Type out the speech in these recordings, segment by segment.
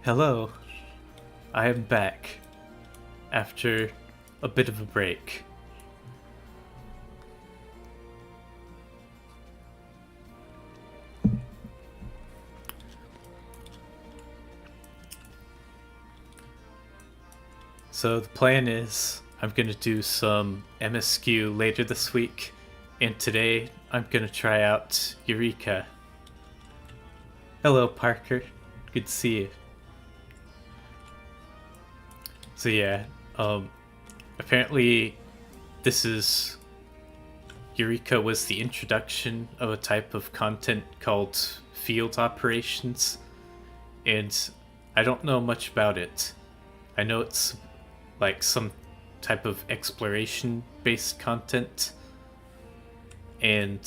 Hello, I am back after a bit of a break. So the plan is I'm going to do some MSQ later this week, and today I'm going to try out Eureka. Hello, Parker. Good to see you. So yeah, apparently this is Eureka was the introduction of a type of content called field operations, and I don't know much about it. I know it's like some type of exploration based content, and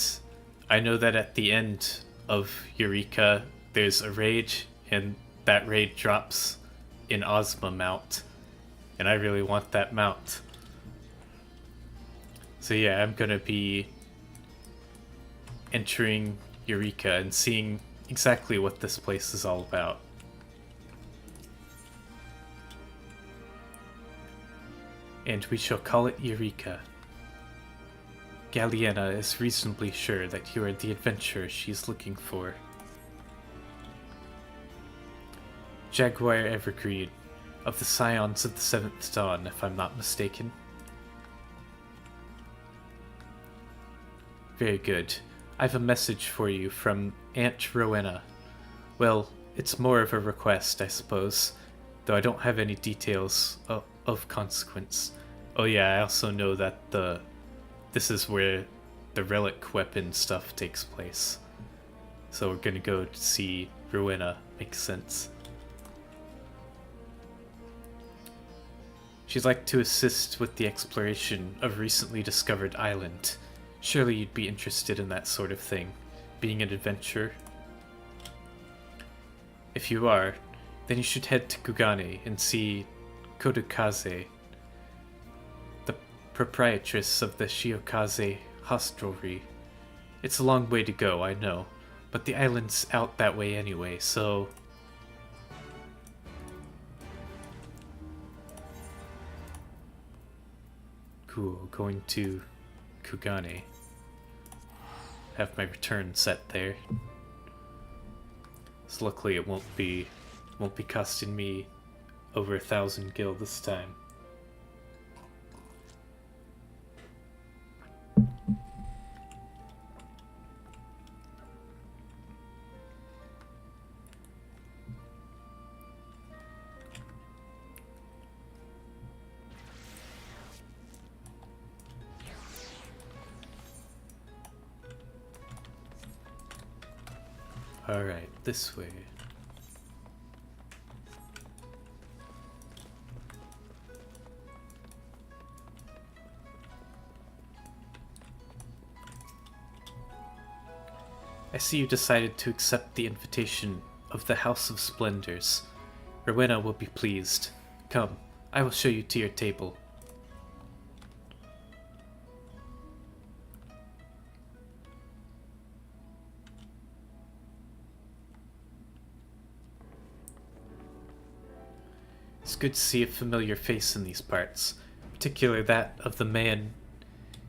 I know that at the end of Eureka there's a raid, and that raid drops an Ozma mount, and I really want that mount. So yeah, I'm gonna be entering Eureka and seeing exactly what this place is all about. And we shall call it Eureka. Galliena is reasonably sure that you are the adventurer she is looking for. Jaguar Evergreen, of the Scions of the Seventh Dawn, if I'm not mistaken. Very good. I've a message for you from Aunt Rowena. Well, it's more of a request, I suppose, though I don't have any details of consequence. Oh yeah, I also know that this is where the relic weapon stuff takes place. So we're gonna go to see Rowena. Makes sense. She'd like to assist with the exploration of recently discovered island. Surely you'd be interested in that sort of thing, being an adventurer. If you are, then you should head to Kugane and see Kodokaze, the proprietress of the Shiokaze hostelry. It's a long way to go, I know, but the island's out that way anyway, so... Cool, going to Kugane. Have my return set there. So luckily it won't be costing me over 1,000 gil this time. Alright, this way. I see you decided to accept the invitation of the House of Splendors. Rowena will be pleased. Come, I will show you to your table. It's good to see a familiar face in these parts, particularly that of the man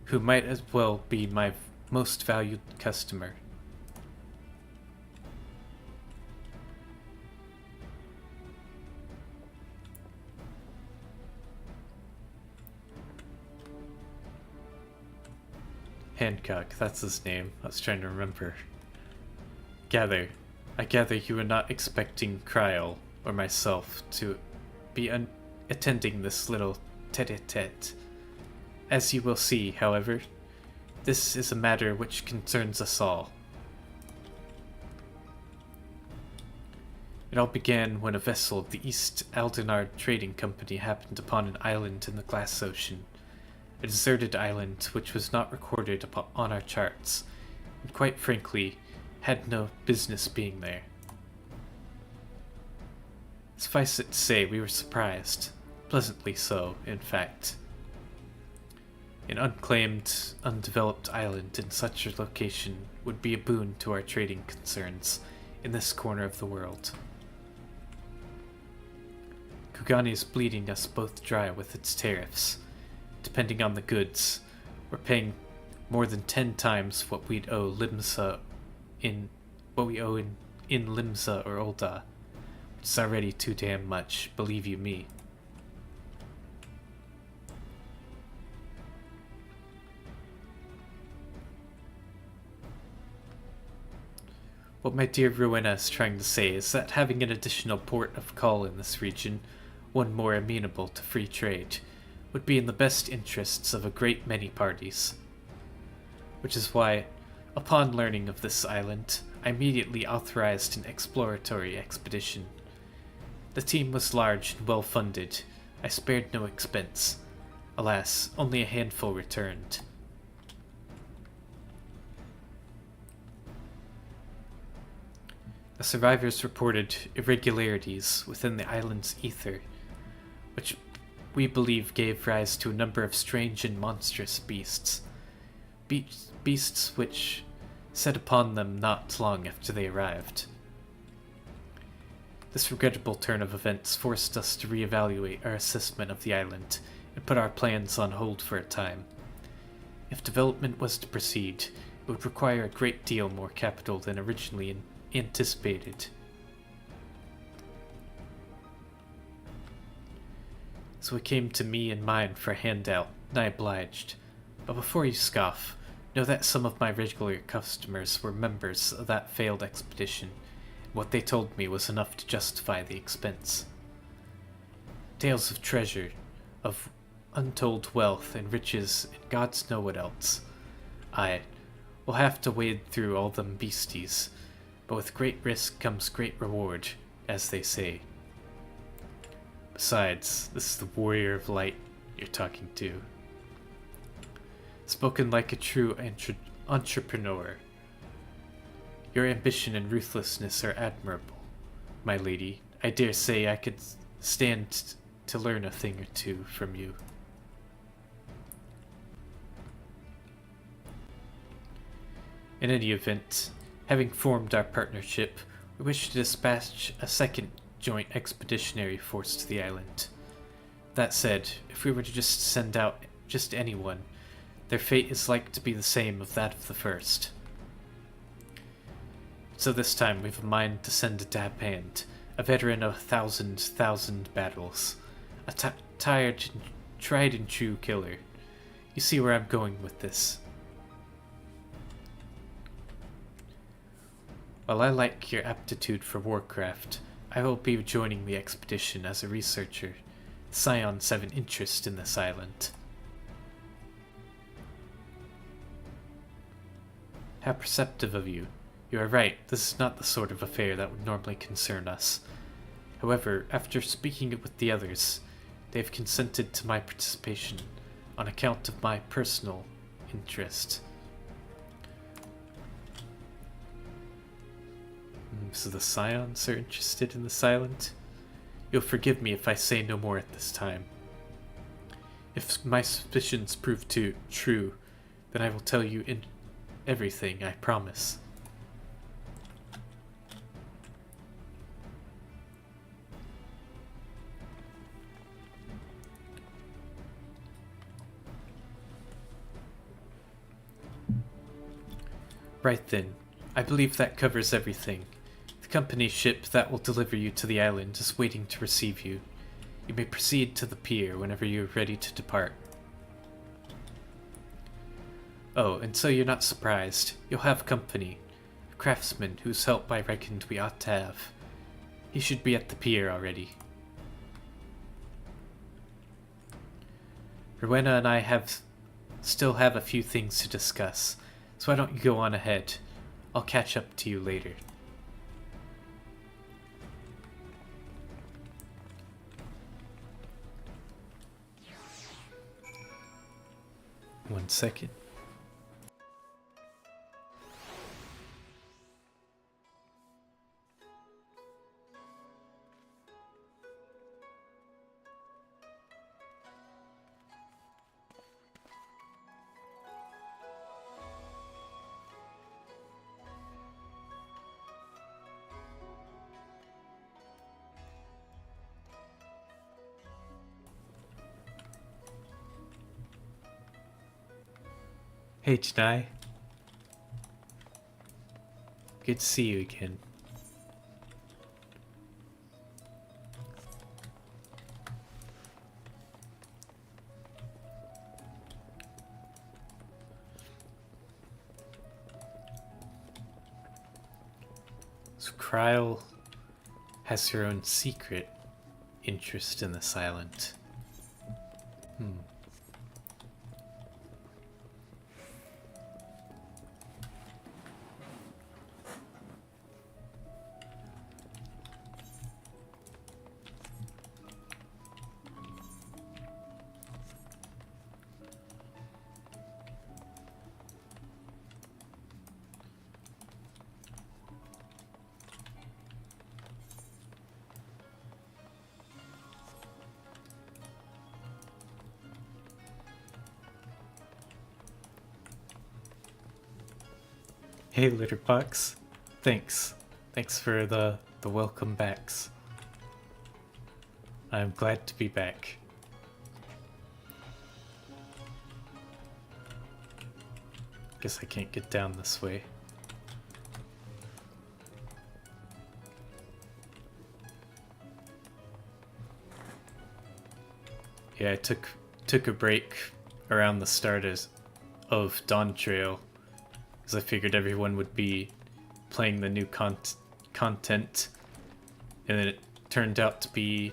who might as well be my most valued customer. Hancock, that's his name. I was trying to remember. I gather you were not expecting Kryl or myself to be attending this little tete-a-tete. As you will see, however, this is a matter which concerns us all. It all began when a vessel of the East Aldenard Trading Company happened upon an island in the Glass Ocean. A deserted island which was not recorded on our charts, and quite frankly, had no business being there. Suffice it to say, we were surprised. Pleasantly so, in fact. An unclaimed, undeveloped island in such a location would be a boon to our trading concerns in this corner of the world. Kugani is bleeding us both dry with its tariffs. Depending on the goods, we're paying more than 10 times what we'd owe Limsa in Limsa or Ul'dah, which is already too damn much, believe you me. What my dear Rowena is trying to say is that having an additional port of call in this region, one more amenable to free trade, would be in the best interests of a great many parties. Which is why, upon learning of this island, I immediately authorized an exploratory expedition. The team was large and well funded. I spared no expense. Alas, only a handful returned. The survivors reported irregularities within the island's ether, which we believe gave rise to a number of strange and monstrous beasts. Beasts which set upon them not long after they arrived. This regrettable turn of events forced us to reevaluate our assessment of the island and put our plans on hold for a time. If development was to proceed, it would require a great deal more capital than originally anticipated. So it came to me and mine for a handout, and I obliged. But before you scoff, know that some of my regular customers were members of that failed expedition, and what they told me was enough to justify the expense. Tales of treasure, of untold wealth and riches, and gods know what else. Aye, we'll have to wade through all them beasties, but with great risk comes great reward, as they say. Besides, this is the warrior of light you're talking to. Spoken like a true entrepreneur. Your ambition and ruthlessness are admirable, my lady. I dare say I could stand to learn a thing or two from you. In any event, having formed our partnership, we wish to dispatch a second joint expeditionary force to the island. That said, if we were to just send out just anyone, their fate is like to be the same of that of the first. So this time we've a mind to send a dab hand, a veteran of 1,000 battles, a tried and true killer. You see where I'm going with this. While I like your aptitude for warcraft, I will be joining the expedition as a researcher. The Scions have an interest in this island. How perceptive of you. You are right, this is not the sort of affair that would normally concern us. However, after speaking with the others, they have consented to my participation on account of my personal interest. So the Scions are interested in this island? You'll forgive me if I say no more at this time. If my suspicions prove true, then I will tell you everything, I promise. Right then, I believe that covers everything. The company ship that will deliver you to the island is waiting to receive you. You may proceed to the pier whenever you are ready to depart. Oh, and so you're not surprised. You'll have company. A craftsman whose help I reckoned we ought to have. He should be at the pier already. Rowena and I still have a few things to discuss, so why don't you go on ahead? I'll catch up to you later. One second. Hey, Janai. Good to see you again. So Kryle has her own secret interest in this island. Hey, Litterbox. Thanks. Thanks for the welcome backs. I'm glad to be back. Guess I can't get down this way. Yeah, I took a break around the start of Dawn Trail, because I figured everyone would be playing the new content, and then it turned out to be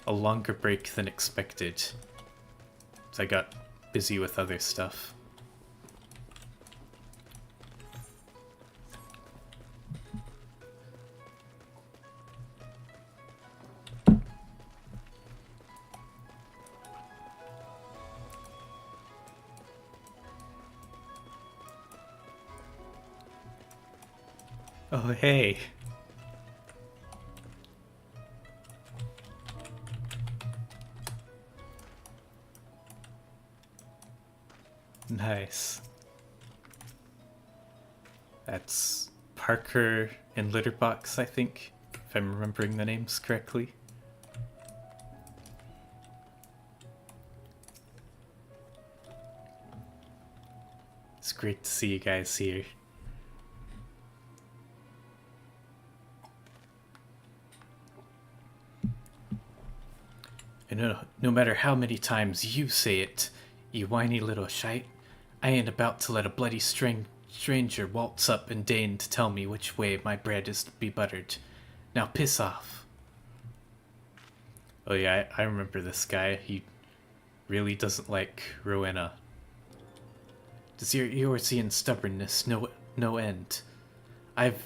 a longer break than expected. So I got busy with other stuff. Oh, hey. Nice. That's Parker and Litterbox, I think, if I'm remembering the names correctly. It's great to see you guys here. And no matter how many times you say it, you whiny little shite, I ain't about to let a bloody stranger waltz up and deign to tell me which way my bread is to be buttered. Now piss off. Oh yeah, I remember this guy. He really doesn't like Rowena. Does your Eorzean stubbornness no end? I've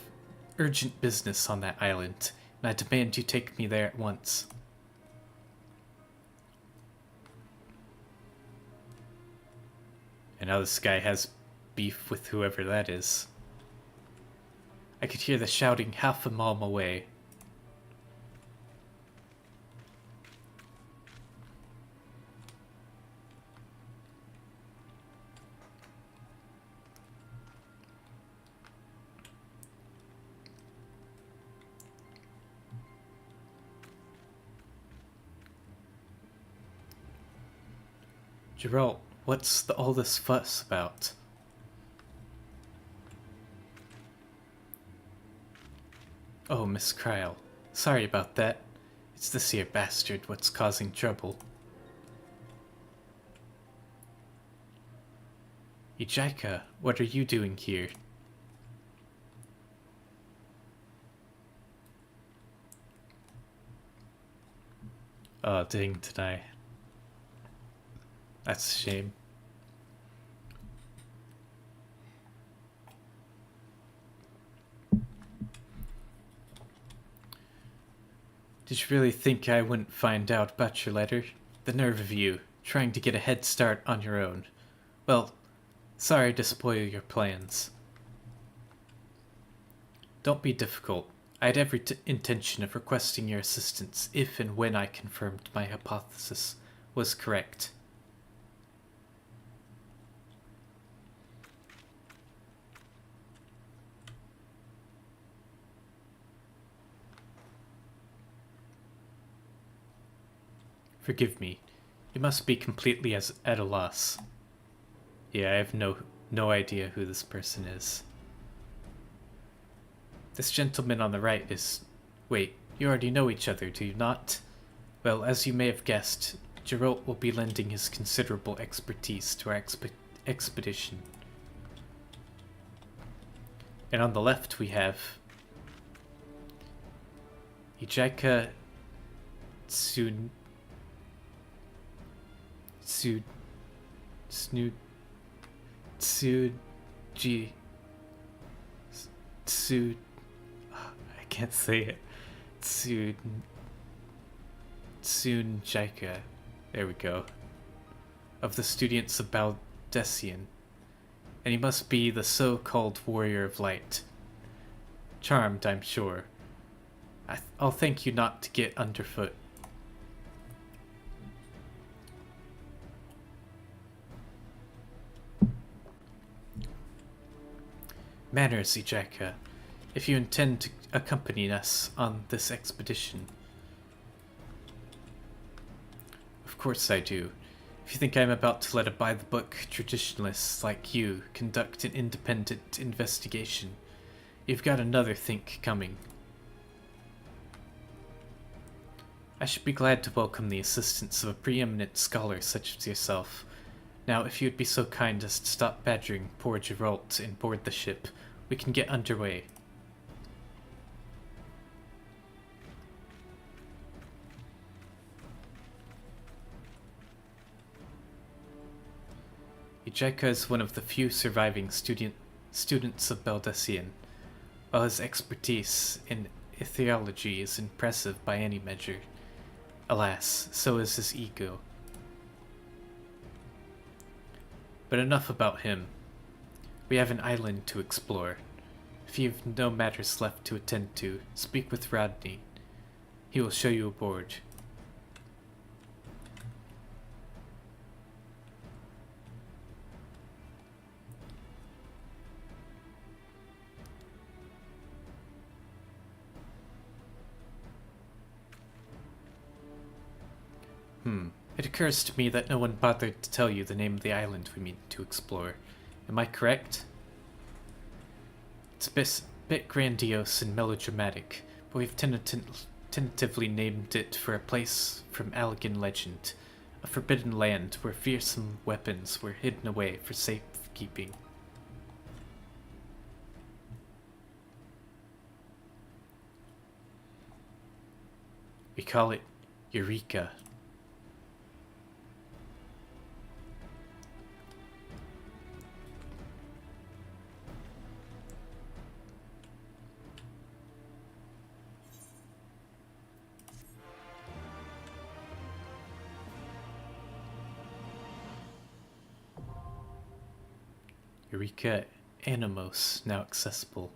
urgent business on that island, and I demand you take me there at once. And now this guy has beef with whoever that is. I could hear the shouting half a mile away. Geralt, what's all this fuss about? Oh, Miss Kryle. Sorry about that. It's this here bastard what's causing trouble. Eureka, what are you doing here? Oh, dang, tonight. That's a shame. Did you really think I wouldn't find out about your letter? The nerve of you, trying to get a head start on your own. Well, sorry to spoil your plans. Don't be difficult. I had every intention of requesting your assistance if and when I confirmed my hypothesis was correct. Forgive me. You must be completely at a loss. Yeah, I have no idea who this person is. This gentleman on the right is... Wait, you already know each other, do you not? Well, as you may have guessed, Geralt will be lending his considerable expertise to our expedition. And on the left we have... Eureka Tsuji... I can't say it. Tsunjaika. There we go. Of the students of Baldessian. And he must be the so-called Warrior of Light. Charmed, I'm sure. I'll thank you not to get underfoot. Manners, Eureka, if you intend to accompany us on this expedition. Of course I do. If you think I'm about to let a by-the-book traditionalists like you conduct an independent investigation, you've got another think coming. I should be glad to welcome the assistance of a preeminent scholar such as yourself. Now, if you'd be so kind as to stop badgering poor Geralt and board the ship, we can get underway. Eureka is one of the few surviving students of Baldessian, while his expertise in theology is impressive by any measure. Alas, so is his ego. But enough about him. We have an island to explore. If you have no matters left to attend to, speak with Rodney. He will show you aboard. It occurs to me that no one bothered to tell you the name of the island we mean to explore. Am I correct? It's a bit grandiose and melodramatic, but we've tentatively named it for a place from Allegan legend, a forbidden land where fearsome weapons were hidden away for safekeeping. We call it Eureka. Eureka Animos, now accessible.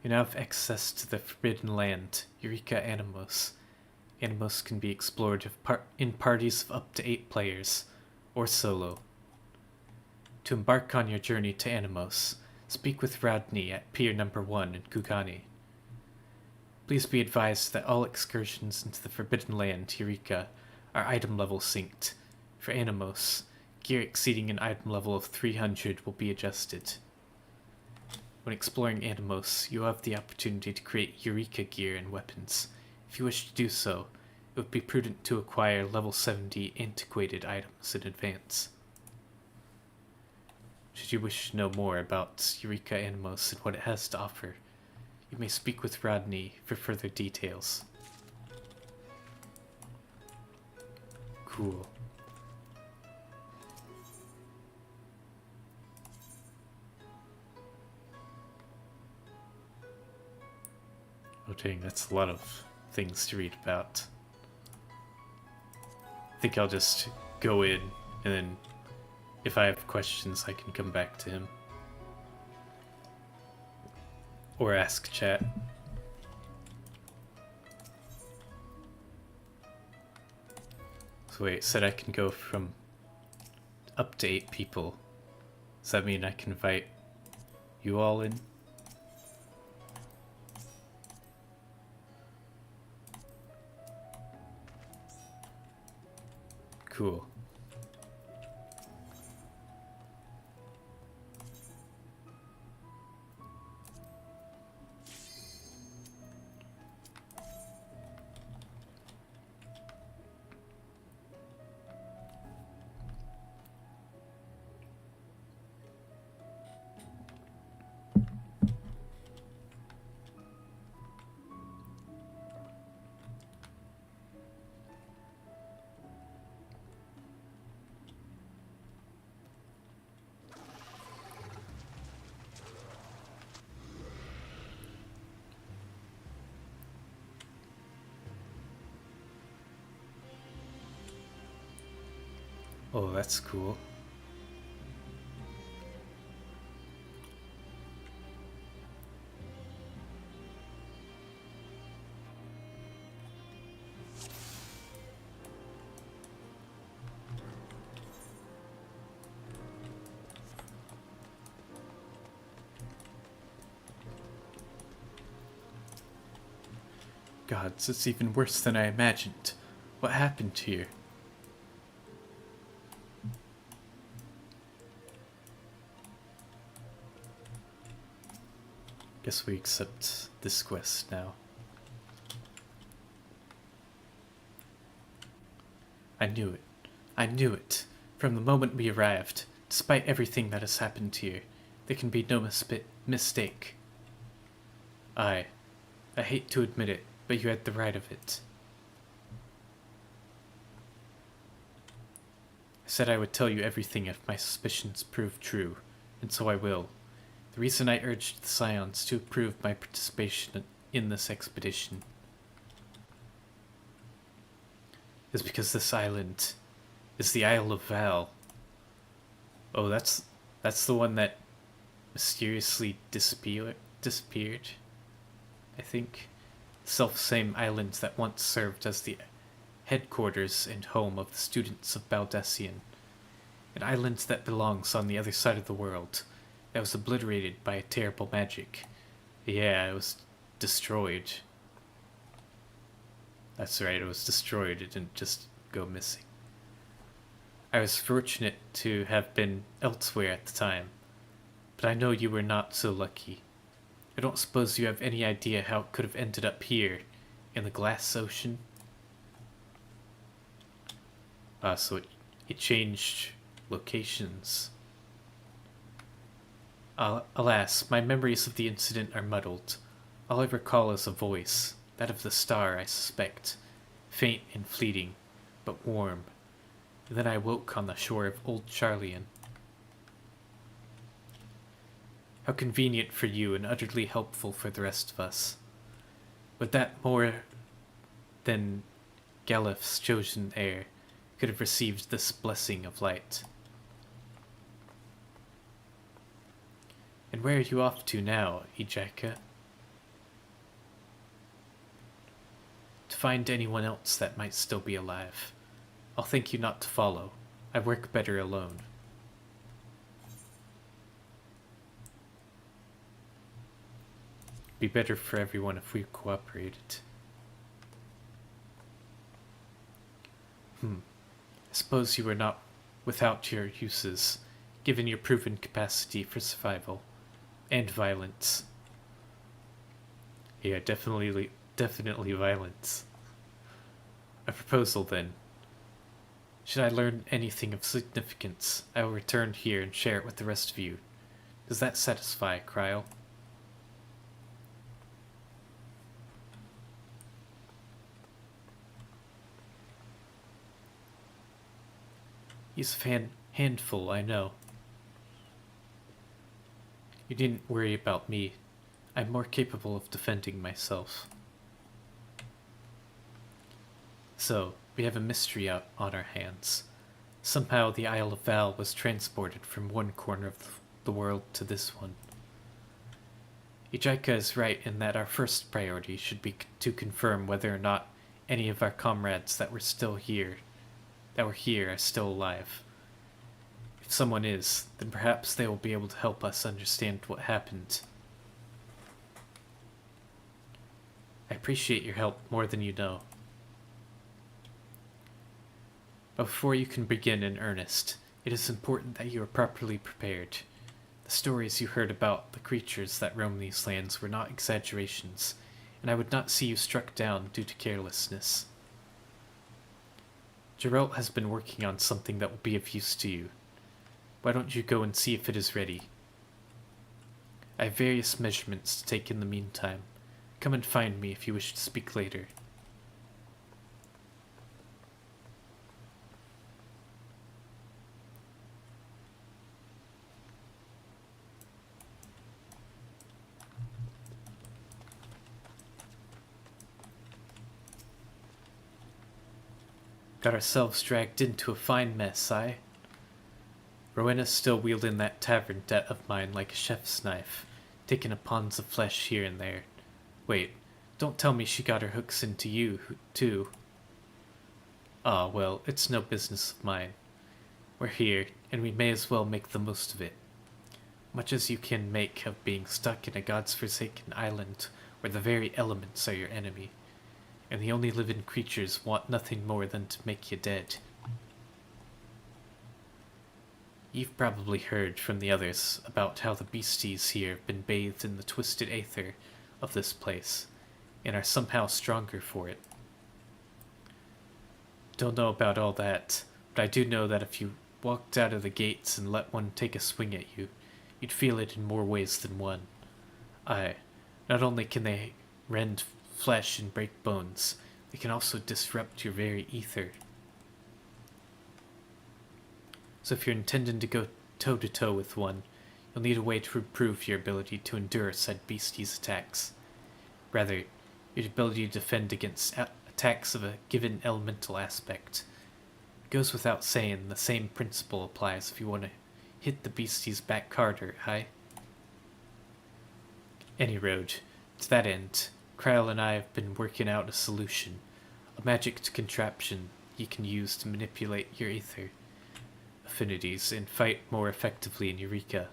You now have access to the Forbidden Land, Eureka Animos. Animos can be explored in parties of up to 8 players, or solo. To embark on your journey to Animos, speak with Rodney at Pier Number 1 in Kugani. Please be advised that all excursions into the Forbidden Land, Eureka, are item level synced. For Animos, gear exceeding an item level of 300 will be adjusted. When exploring Animos, you have the opportunity to create Eureka gear and weapons. If you wish to do so, it would be prudent to acquire level 70 antiquated items in advance. Should you wish to know more about Eureka Animos and what it has to offer, you may speak with Rodney for further details. Cool. Oh dang, that's a lot of things to read about. I think I'll just go in, and then if I have questions I can come back to him. Or ask chat. So wait, it said I can go from up to 8 people. Does that mean I can invite you all in? Cool. Oh, that's cool. Gods, it's even worse than I imagined. What happened here? Guess we accept this quest now. I knew it. I knew it. From the moment we arrived, despite everything that has happened here, there can be no mistake. I hate to admit it, but you had the right of it. I said I would tell you everything if my suspicions proved true, and so I will. The reason I urged the Scions to approve my participation in this expedition is because this island is the Isle of Val. Oh, that's the one that mysteriously disappeared, I think. Self-same island that once served as the headquarters and home of the students of Baldesion. An island that belongs on the other side of the world, that was obliterated by a terrible magic. Yeah, it was destroyed. That's right, it was destroyed, it didn't just go missing. I was fortunate to have been elsewhere at the time, but I know you were not so lucky. I don't suppose you have any idea how it could have ended up here, in the Glass Ocean? So it changed locations. Alas, my memories of the incident are muddled. All I recall is a voice, that of the star, I suspect, faint and fleeting, but warm. And then I woke on the shore of Old Charlian. How convenient for you and utterly helpful for the rest of us. Would that more than Galif's chosen heir could have received this blessing of light. And where are you off to now, Eureka? To find anyone else that might still be alive. I'll thank you not to follow. I work better alone. Be better for everyone if we cooperated. I suppose you were not without your uses, given your proven capacity for survival. And violence. Yeah, definitely violence. A proposal, then. Should I learn anything of significance, I will return here and share it with the rest of you. Does that satisfy, Cryle? He's a handful, I know. You needn't worry about me. I'm more capable of defending myself. So, we have a mystery out on our hands. Somehow the Isle of Val was transported from one corner of the world to this one. Eureka is right in that our first priority should be to confirm whether or not any of our comrades that were here are still alive. If someone is, then perhaps they will be able to help us understand what happened. I appreciate your help more than you know. But before you can begin in earnest, it is important that you are properly prepared. The stories you heard about the creatures that roam these lands were not exaggerations, and I would not see you struck down due to carelessness. Geralt has been working on something that will be of use to you. Why don't you go and see if it is ready? I have various measurements to take in the meantime. Come and find me if you wish to speak later. Got ourselves dragged into a fine mess, aye? Rowena's still wielding that tavern debt of mine like a chef's knife, taking a pounds of flesh here and there. Wait, don't tell me she got her hooks into you, too. Ah, well, it's no business of mine. We're here, and we may as well make the most of it. Much as you can make of being stuck in a god's-forsaken island where the very elements are your enemy, and the only living creatures want nothing more than to make you dead. You've probably heard from the others about how the beasties here have been bathed in the twisted aether of this place, and are somehow stronger for it. Don't know about all that, but I do know that if you walked out of the gates and let one take a swing at you, you'd feel it in more ways than one. Aye, not only can they rend flesh and break bones, they can also disrupt your very ether. So if you're intending to go toe-to-toe with one, you'll need a way to improve your ability to endure said beastie's attacks. Rather, your ability to defend against attacks of a given elemental aspect. It goes without saying the same principle applies if you want to hit the beastie's back harder, aye? Any road, to that end, Kryl and I have been working out a solution, a magic contraption you can use to manipulate your ether affinities and fight more effectively in Eureka.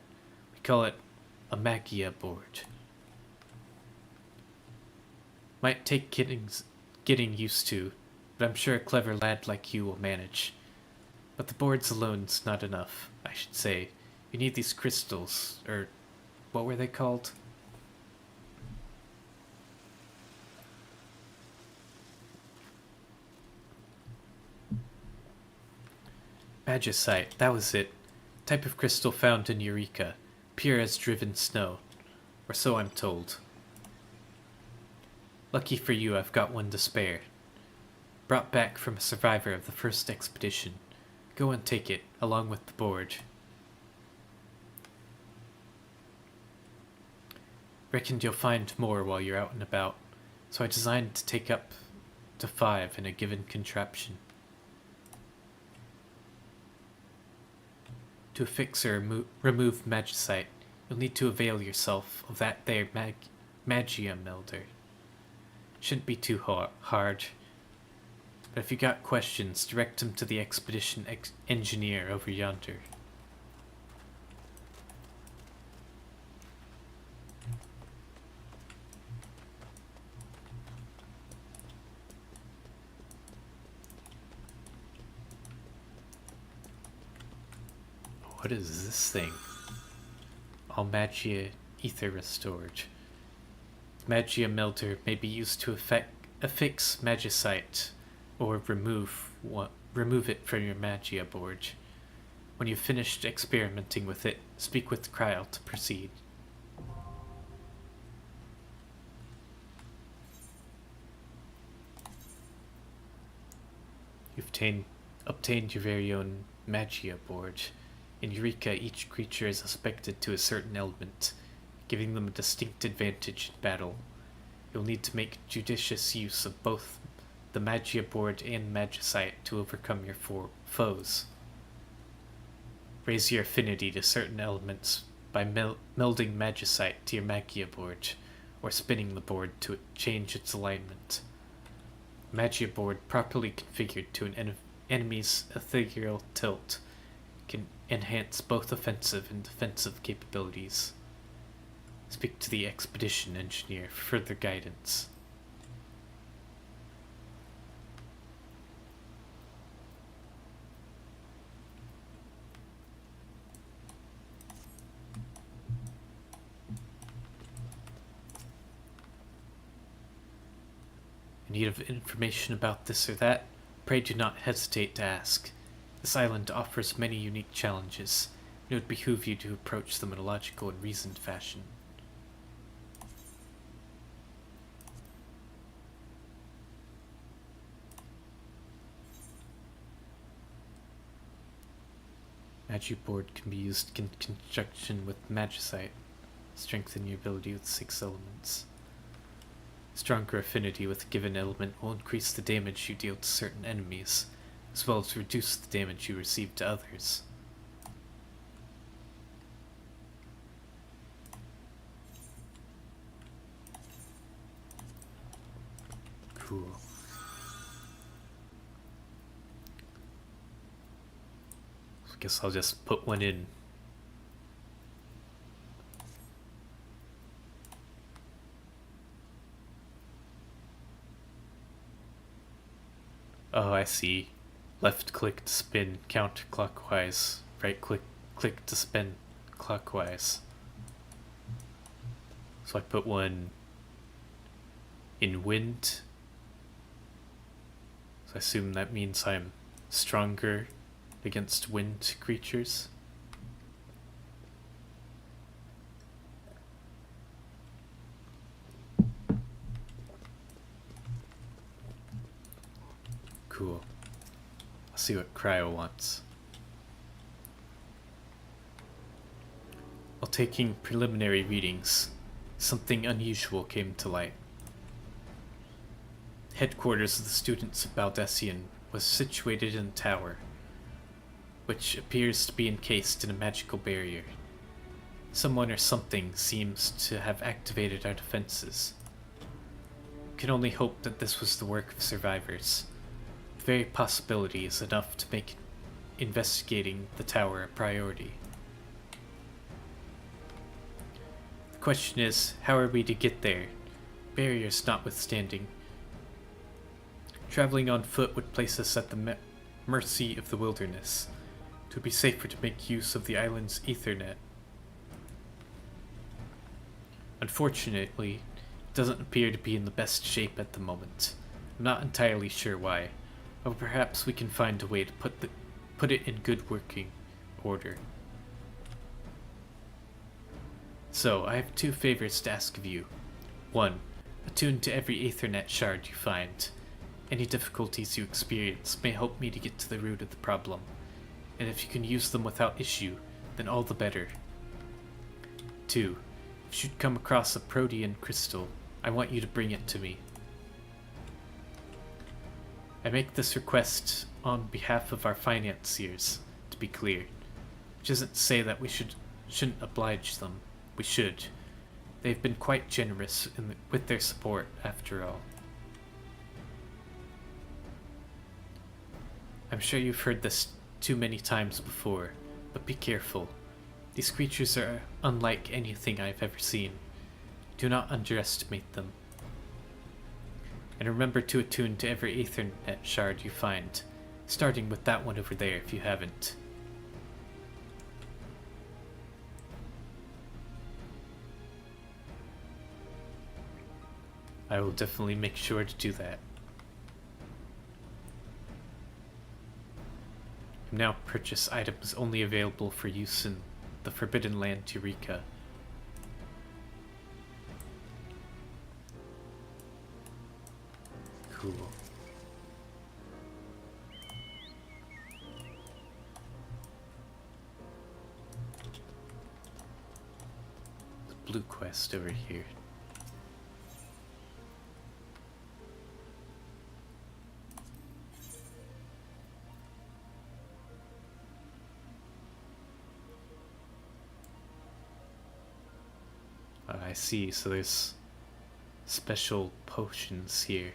We call it a magia board. Might take getting used to, but I'm sure a clever lad like you will manage. But the boards alone's not enough, I should say. You need these crystals, or what were they called? Magicite, that was it. Type of crystal found in Eureka, pure as driven snow. Or so I'm told. Lucky for you, I've got one to spare. Brought back from a survivor of the first expedition. Go and take it, along with the board. Reckoned you'll find more while you're out and about, so I designed to take up to 5 in a given contraption. To affix or remove magicite, you'll need to avail yourself of that there magia melder. Shouldn't be too hard, but if you got questions, direct them to the expedition engineer over yonder. What is this thing? All magia ether restored. Magia melter may be used to affix magicite or remove it from your magia board. When you've finished experimenting with it, speak with Kryl to proceed. You've obtained your very own magia board. In Eureka, each creature is aspected to a certain element, giving them a distinct advantage in battle. You'll need to make judicious use of both the magia board and magicite to overcome your foes. Raise your affinity to certain elements by melding magicite to your magia board, or spinning the board to change its alignment. Magia board properly configured to an enemy's ethereal tilt can enhance both offensive and defensive capabilities. Speak to the expedition engineer for further guidance. In need of information about this or that, pray do not hesitate to ask. This island offers many unique challenges, and it would behoove you to approach them in a logical and reasoned fashion. Magic board can be used in conjunction with magicite. Strengthen your ability with 6 elements. Stronger affinity with a given element will increase the damage you deal to certain enemies, as well as reduce the damage you receive to others. Cool. I guess I'll just put one in. Oh, I see. Left click to spin counterclockwise. Right click to spin clockwise. So I put one in wind. So I assume that means I'm stronger against wind creatures. Cool. I'll see what Cryo wants. While taking preliminary readings, something unusual came to light. Headquarters of the students of Baldessian was situated in a tower, which appears to be encased in a magical barrier. Someone or something seems to have activated our defenses. We can only hope that this was the work of survivors. The very possibility is enough to make investigating the tower a priority. The question is, how are we to get there? Barriers notwithstanding. Traveling on foot would place us at the mercy of the wilderness. It would be safer to make use of the island's Ethernet. Unfortunately, it doesn't appear to be in the best shape at the moment. I'm not entirely sure why, but perhaps we can find a way to put it in good working order. So, I have two favors to ask of you. 1. Attune to every Ethernet shard you find. Any difficulties you experience may help me to get to the root of the problem, and if you can use them without issue, then all the better. 2. If you should come across a protean crystal, I want you to bring it to me. I make this request on behalf of our financiers, to be clear, which isn't to say that we shouldn't oblige them. We should. They've been quite generous with their support, after all. I'm sure you've heard this too many times before, but be careful. These creatures are unlike anything I've ever seen. Do not underestimate them. And remember to attune to every Ethernet shard you find, starting with that one over there if you haven't. I will definitely make sure to do that. Now purchase items only available for use in the Forbidden Land Eureka. Cool. The blue quest over here. I see, so there's special potions here.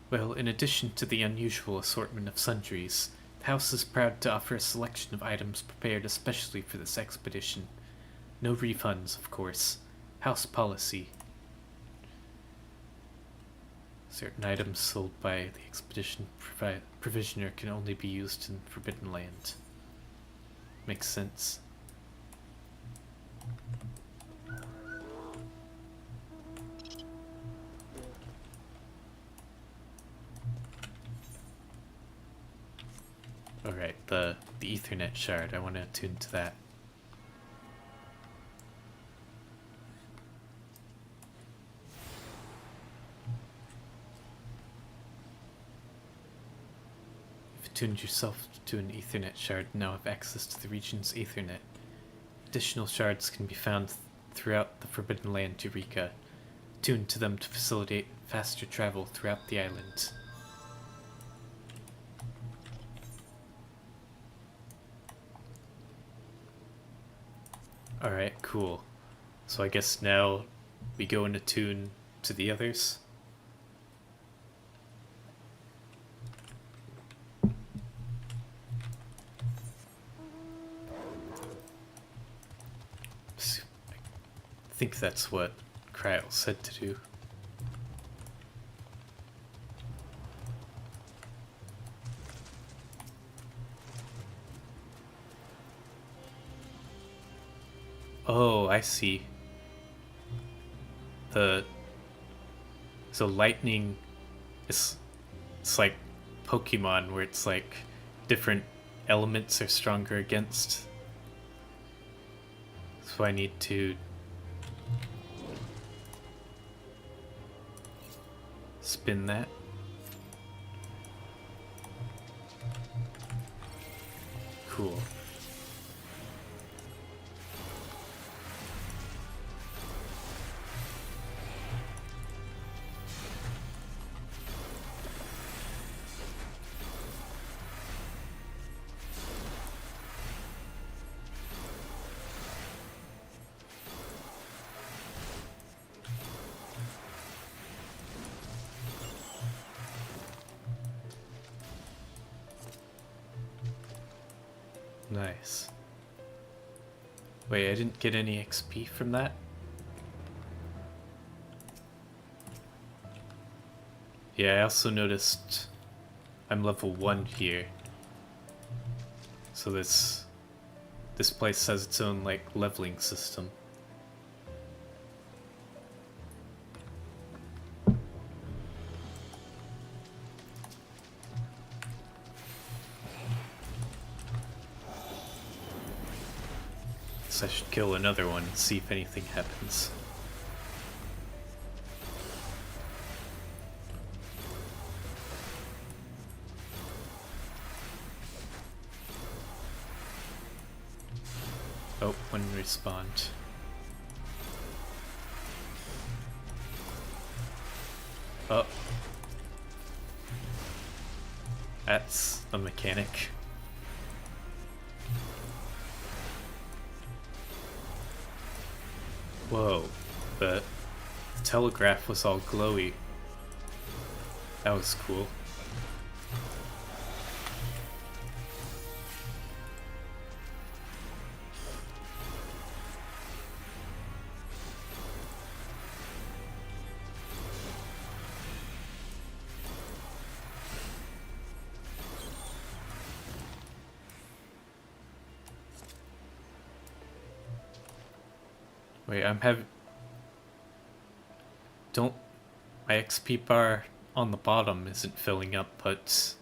Well, in addition to the unusual assortment of sundries, the house is proud to offer a selection of items prepared especially for this expedition. No refunds, of course. House policy. Certain items sold by the expedition provisioner can only be used in Forbidden Land. Makes sense. Alright, the Ethernet shard, I want to attune to that. You've attuned yourself to an Ethernet shard and now have access to the region's Ethernet. Additional shards can be found throughout the Forbidden Land, Eureka. Attune to them to facilitate faster travel throughout the island. Alright, cool. So I guess now we go and attune to the others. I think that's what Kryl said to do. Oh, I see. So lightning is, it's like Pokemon where it's like different elements are stronger against. So I need to spin that. Cool. Nice. Wait, I didn't get any XP from that? Yeah, I also noticed I'm level 1 here. So this place has its own like leveling system. I should kill another one and see if anything happens. Oh, one respawned. Oh. That's a mechanic. Whoa, the telegraph was all glowy. That was cool. Wait, I'm having... Don't... My XP bar on the bottom isn't filling up, but...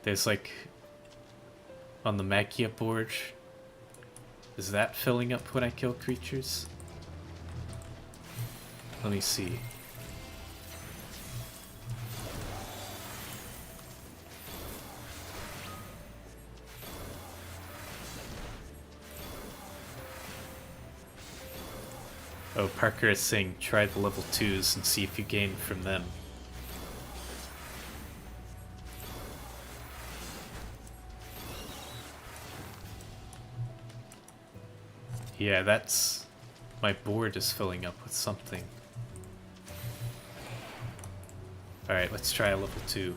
There's like... On the Magia board... Is that filling up when I kill creatures? Let me see. Oh, Parker is saying try the level 2s and see if you gain from them. Yeah, that's... My board is filling up with something. Alright, let's try a level 2.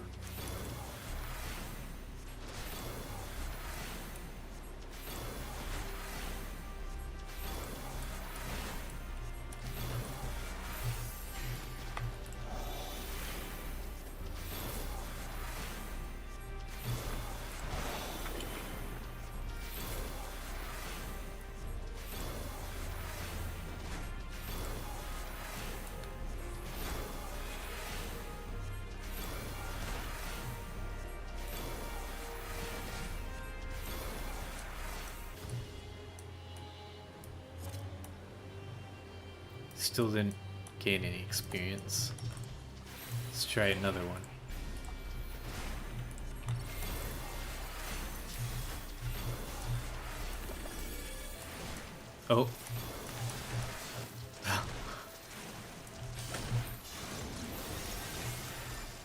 Still didn't gain any experience. Let's try another one. Oh.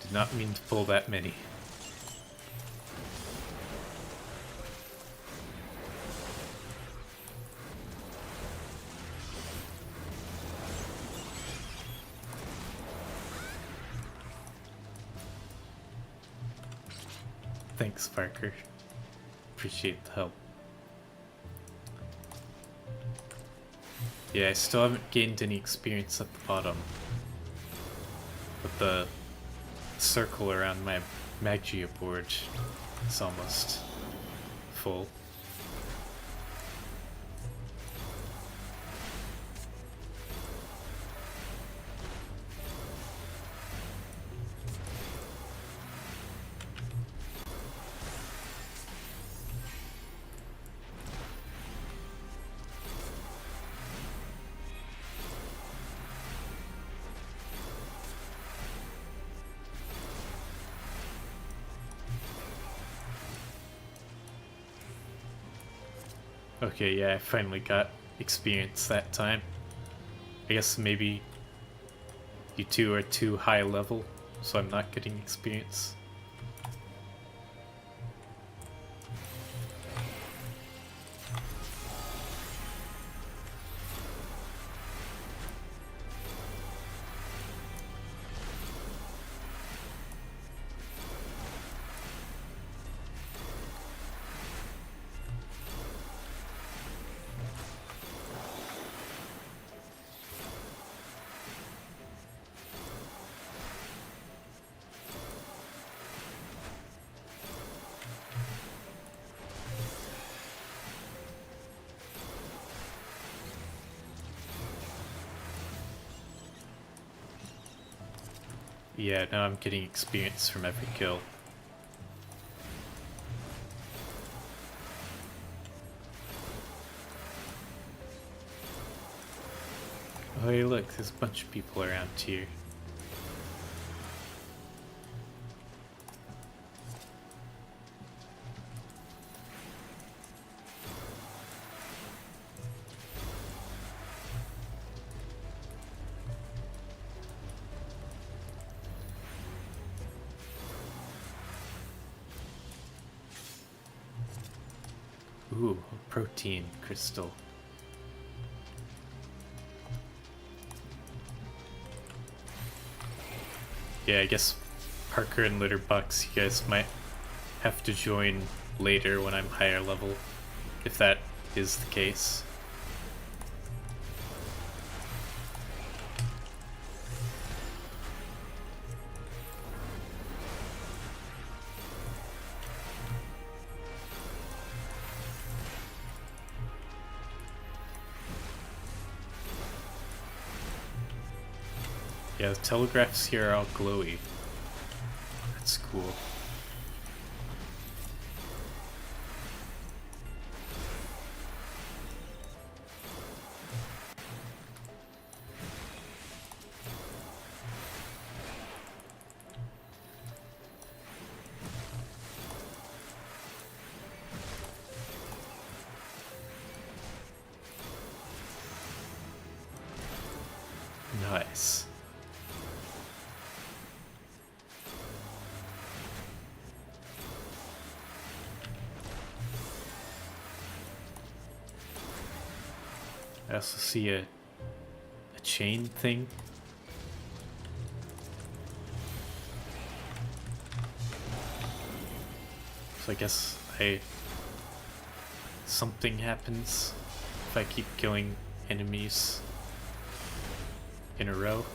Did not mean to pull that many. Thanks, Parker. Appreciate the help. Yeah, I still haven't gained any experience at the bottom. But the circle around my Magia board is almost full. Okay, yeah, I finally got experience that time. I guess maybe you two are too high level, so I'm not getting experience. Yeah, now I'm getting experience from every kill. Oh hey look, there's a bunch of people around here. Ooh, a protein crystal. Yeah, I guess Parker and Litterbox, you guys might have to join later when I'm higher level, if that is the case. Yeah, the telegraphs here are all glowy. That's cool. Nice. I also see a chain thing. So I guess something happens if I keep killing enemies in a row.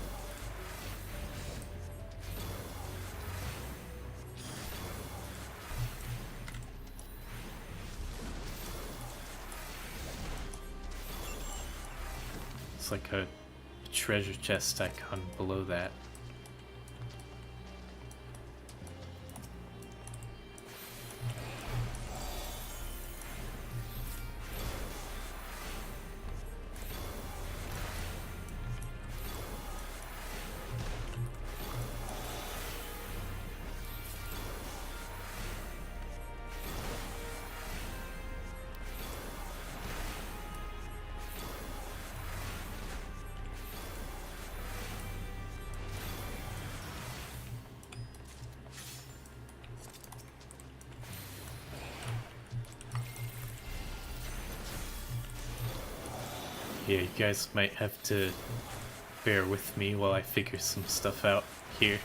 It's like a treasure chest icon below that. Yeah, you guys might have to bear with me while I figure some stuff out here.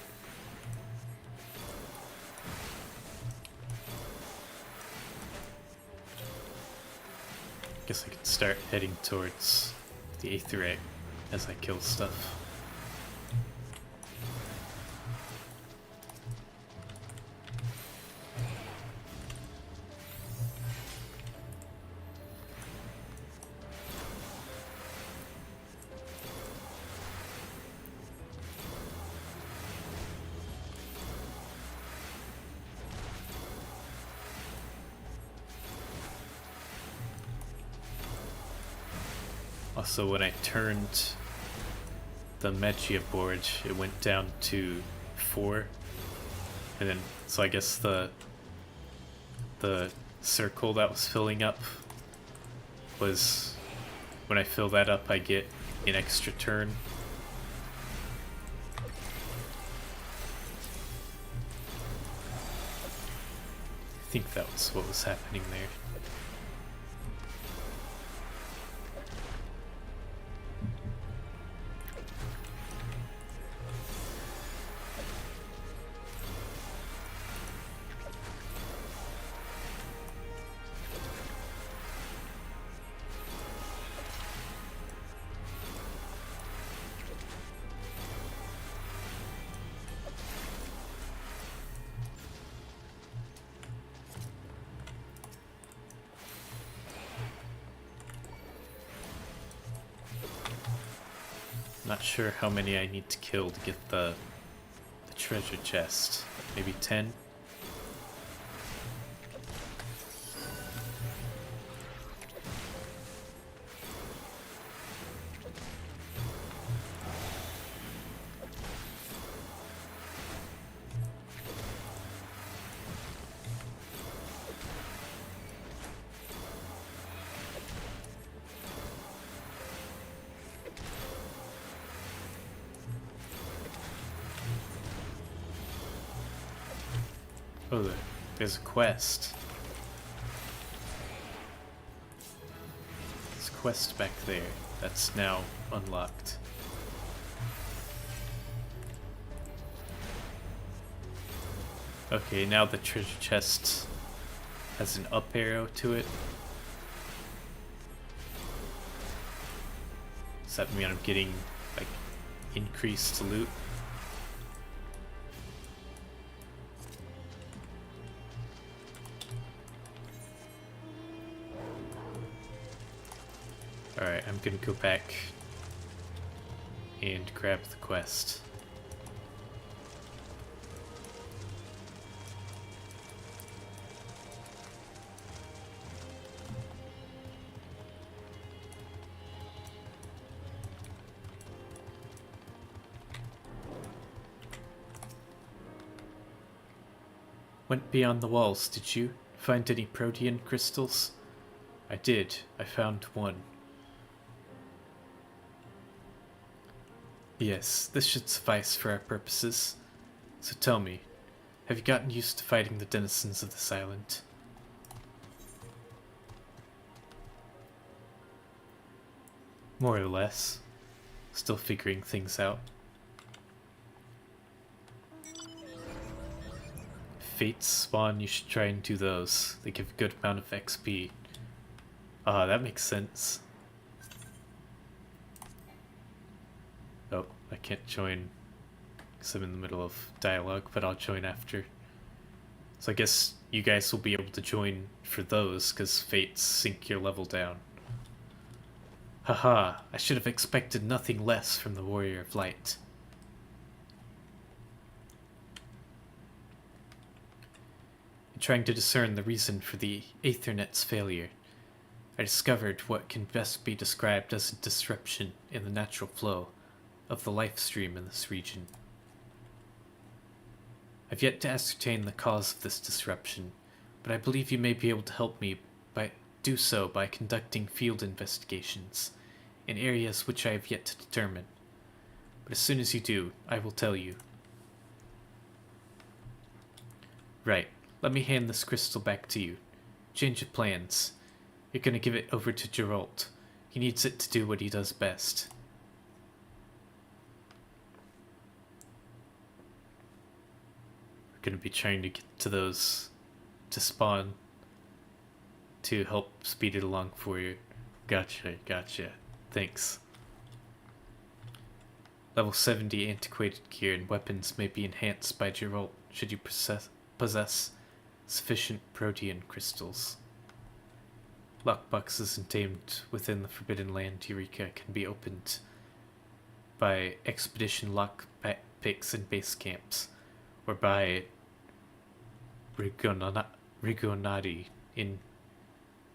Guess I could start heading towards the Aetherite as I kill stuff. Also, when I turned the Magia board, it went down to 4. And then, so I guess the circle that was filling up was, when I fill that up, I get an extra turn. I think that was what was happening there. Not sure how many I need to kill to get the treasure chest. Maybe 10? Oh, there's a quest. There's a quest back there that's now unlocked. Okay, now the treasure chest has an up arrow to it. Does that mean I'm getting, like, increased loot? Alright, I'm gonna go back and grab the quest. Went beyond the walls, did you? Find any protean crystals? I did. I found one. Yes, this should suffice for our purposes. So tell me, have you gotten used to fighting the denizens of this island? More or less. Still figuring things out. Fates spawn, you should try and do those. They give a good amount of XP. Ah, that makes sense. Oh, I can't join because I'm in the middle of dialogue, but I'll join after. So I guess you guys will be able to join for those because Fates sink your level down. Haha, I should have expected nothing less from the Warrior of Light. In trying to discern the reason for the Aethernet's failure, I discovered what can best be described as a disruption in the natural flow of the life stream in this region. I've yet to ascertain the cause of this disruption, but I believe you may be able to help me do so by conducting field investigations in areas which I have yet to determine. But as soon as you do, I will tell you. Right, let me hand this crystal back to you. Change of plans. You're gonna give it over to Geralt. He needs it to do what he does best. We're going to be trying to get to those to spawn to help speed it along for you. Gotcha. Thanks. Level 70 antiquated gear and weapons may be enhanced by Geralt should you possess sufficient protean crystals. Lockboxes contained within the Forbidden Land Eureka can be opened by expedition lockpicks and base camps, or by Rigonati in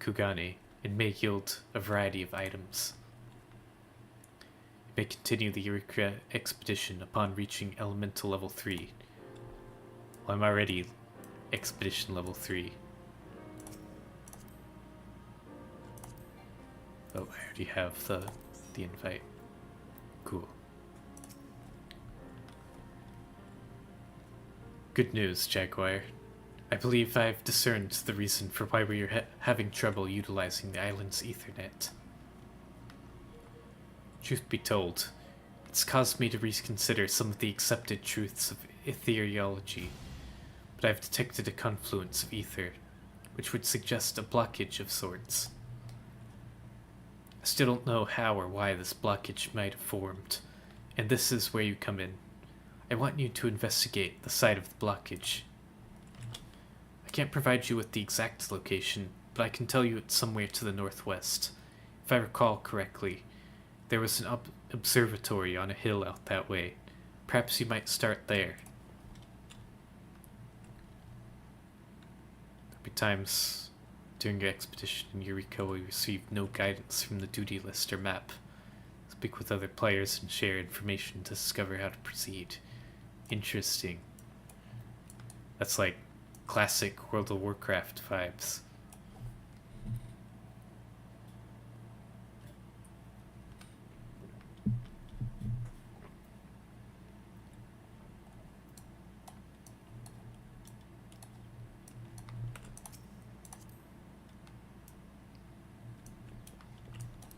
Kugane, and may yield a variety of items. You may continue the Eureka expedition upon reaching Elemental Level 3. Well, I'm already Expedition Level 3. Oh, I already have the invite. Cool. Good news, Jaguar. I believe I've discerned the reason for why we are having trouble utilizing the island's Ethernet. Truth be told, it's caused me to reconsider some of the accepted truths of ethereology, but I've detected a confluence of ether, which would suggest a blockage of sorts. I still don't know how or why this blockage might have formed, and this is where you come in. I want you to investigate the site of the blockage. I can't provide you with the exact location, but I can tell you it's somewhere to the northwest. If I recall correctly, there was an observatory on a hill out that way. Perhaps you might start there. There'll be times during your expedition in Eureka we received no guidance from the duty list or map. Speak with other players and share information to discover how to proceed. Interesting. That's like classic World of Warcraft vibes.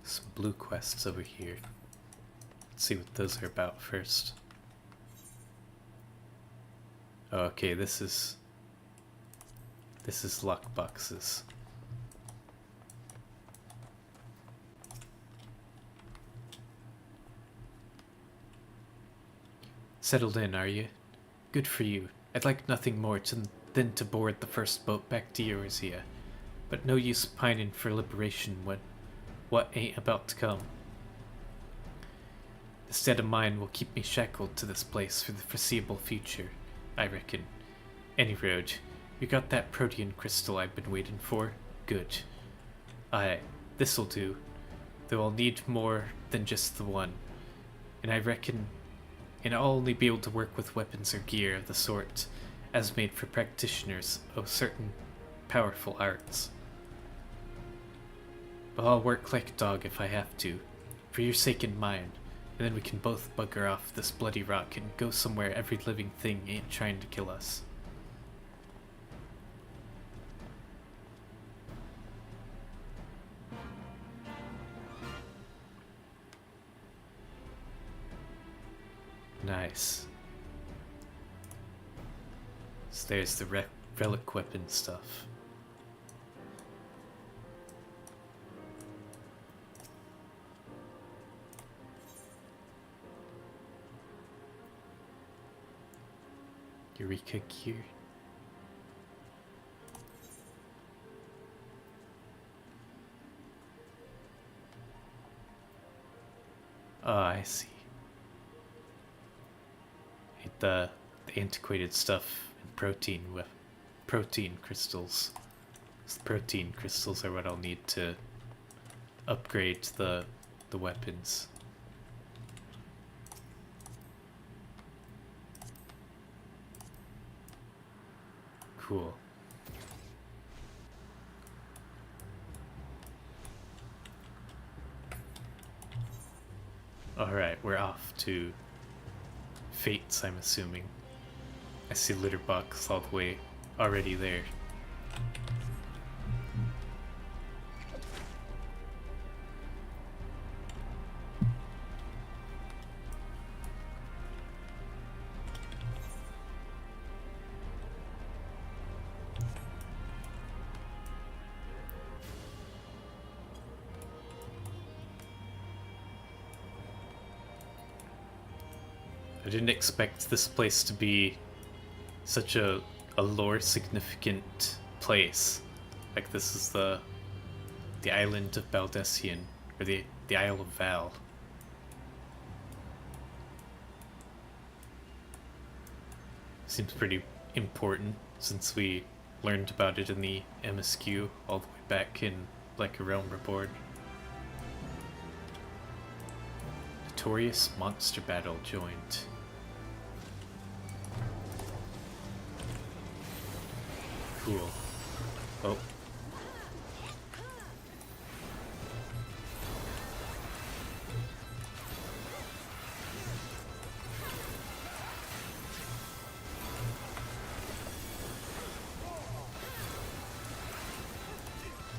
Some blue quests over here. Let's see what those are about first. Oh, okay, this is lockboxes. Settled in, are you? Good for you. I'd like nothing more than to board the first boat back to Eureka, but no use pining for liberation when what ain't about to come. This state of mind will keep me shackled to this place for the foreseeable future, I reckon. Any road, you got that protean crystal I've been waiting for? Good. Aye, this'll do. Though I'll need more than just the one. And I reckon I'll only be able to work with weapons or gear of the sort as made for practitioners of certain powerful arts. But I'll work like a dog if I have to, for your sake and mine, and then we can both bugger off this bloody rock and go somewhere every living thing ain't trying to kill us. Nice. So there's the relic weapon stuff. Eureka gear. Oh, I see. The antiquated stuff and protein crystals. The protein crystals are what I'll need to upgrade the weapons. Cool. Alright, we're off to Fates, I'm assuming. I see litter box all the way already there. I didn't expect this place to be such a lore significant place. Like this is the island of Baldessian, or the Isle of Val. Seems pretty important since we learned about it in the MSQ all the way back in like a Realm Reborn. Notorious monster battle joined. Cool. Oh.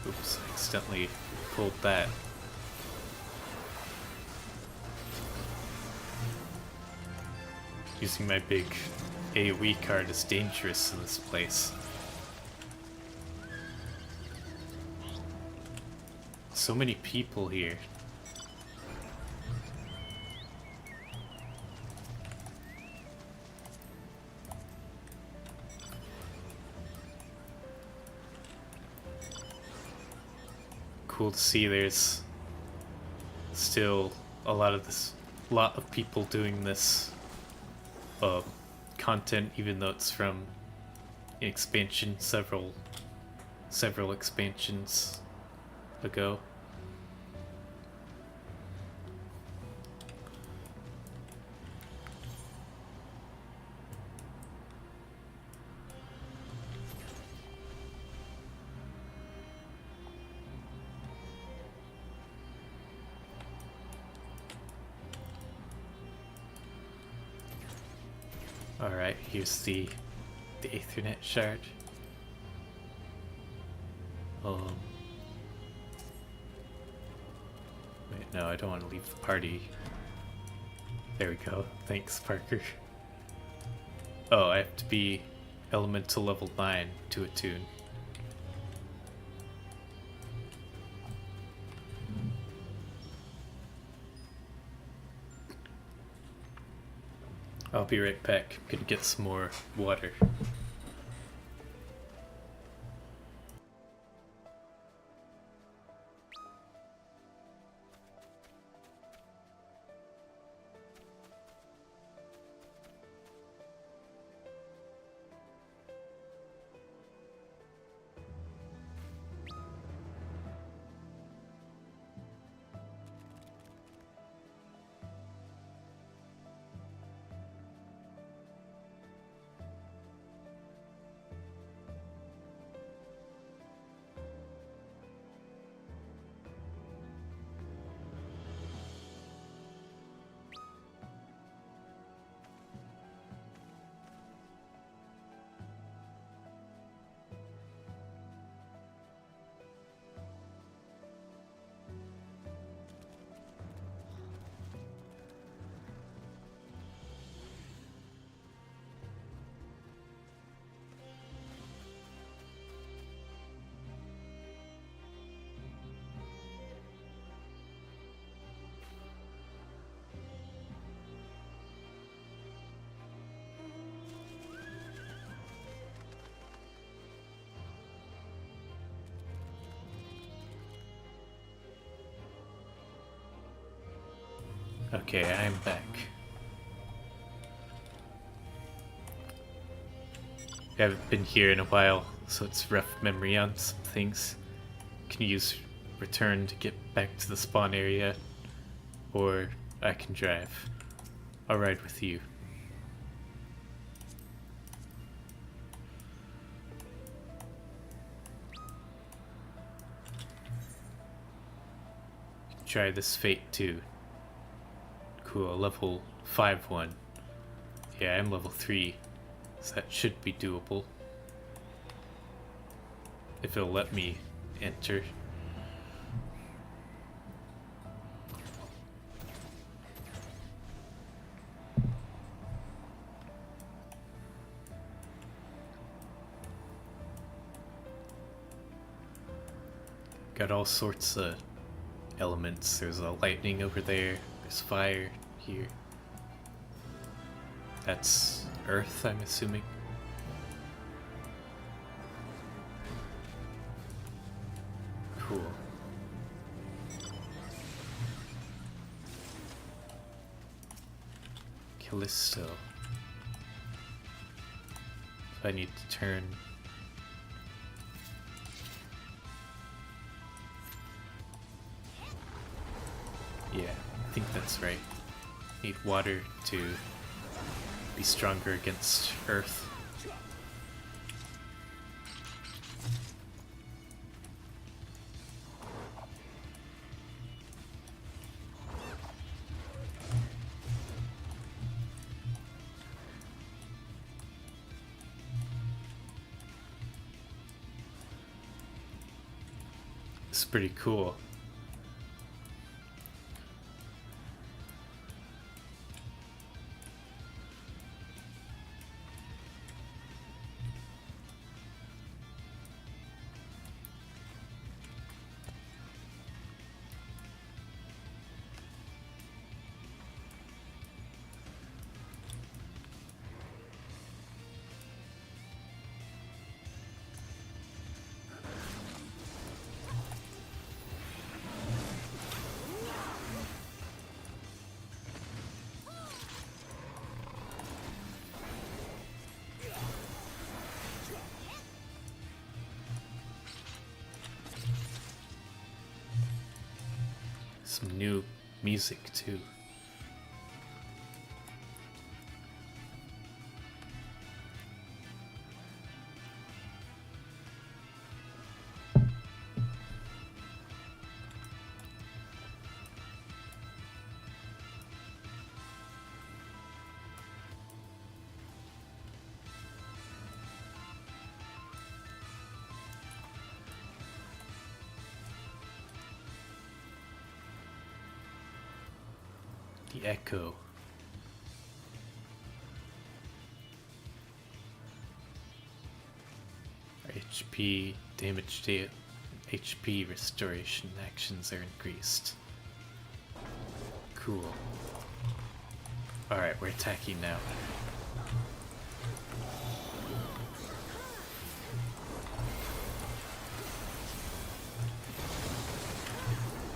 Oops, I accidentally pulled that. Using my big AoE card is dangerous in this place. So many people here. Cool to see there's still a lot of people doing this content, even though it's from expansion several expansions ago. Alright, here's the Aethernet shard. Wait, no, I don't want to leave the party. There we go. Thanks, Parker. Oh, I have to be elemental level 9 to attune. I'll be right back. I'm gonna get some more water. Okay, I'm back. I haven't been here in a while, so it's rough memory on some things. Can you use return to get back to the spawn area? Or I can drive. I'll ride with you. Try this fate too. Cool, level 5-1. Yeah, I'm level 3, so that should be doable. If it'll let me enter. Got all sorts of elements. There's a lightning over there. There's fire here. That's Earth, I'm assuming. Cool. Callisto. So I need to turn... Yeah, I think that's right. Need water to be stronger against Earth. It's pretty cool. Some new music too. The Echo. HP damage to HP restoration actions are increased. Cool. Alright, we're attacking now.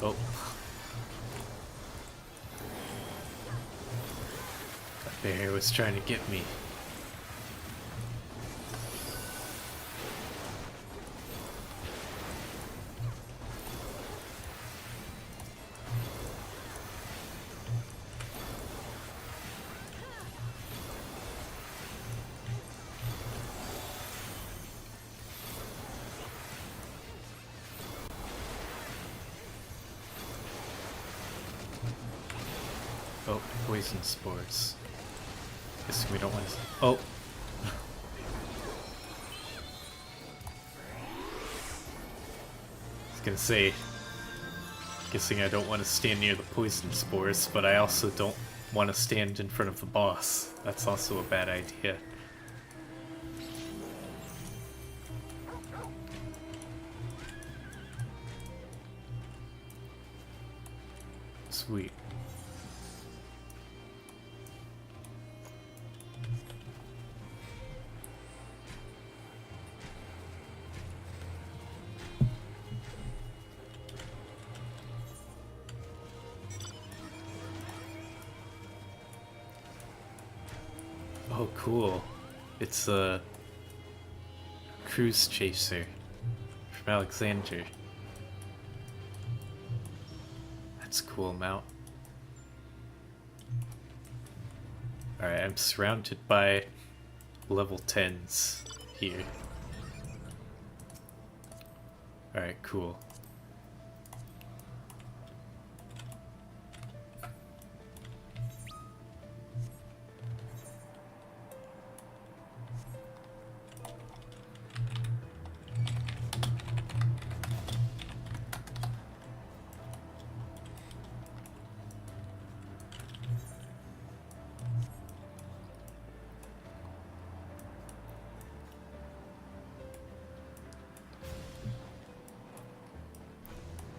Oh. That bear was trying to get me. Oh, poison spores. Guess we don't want to... Oh! I was gonna say... Guessing I don't want to stand near the poison spores, but I also don't want to stand in front of the boss. That's also a bad idea. Sweet. Oh, cool. It's a cruise chaser from Alexander. That's a cool mount. Alright, I'm surrounded by level 10s here. Alright, cool.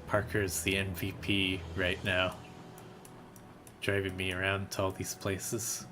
Parker's the MVP right now, driving me around to all these places.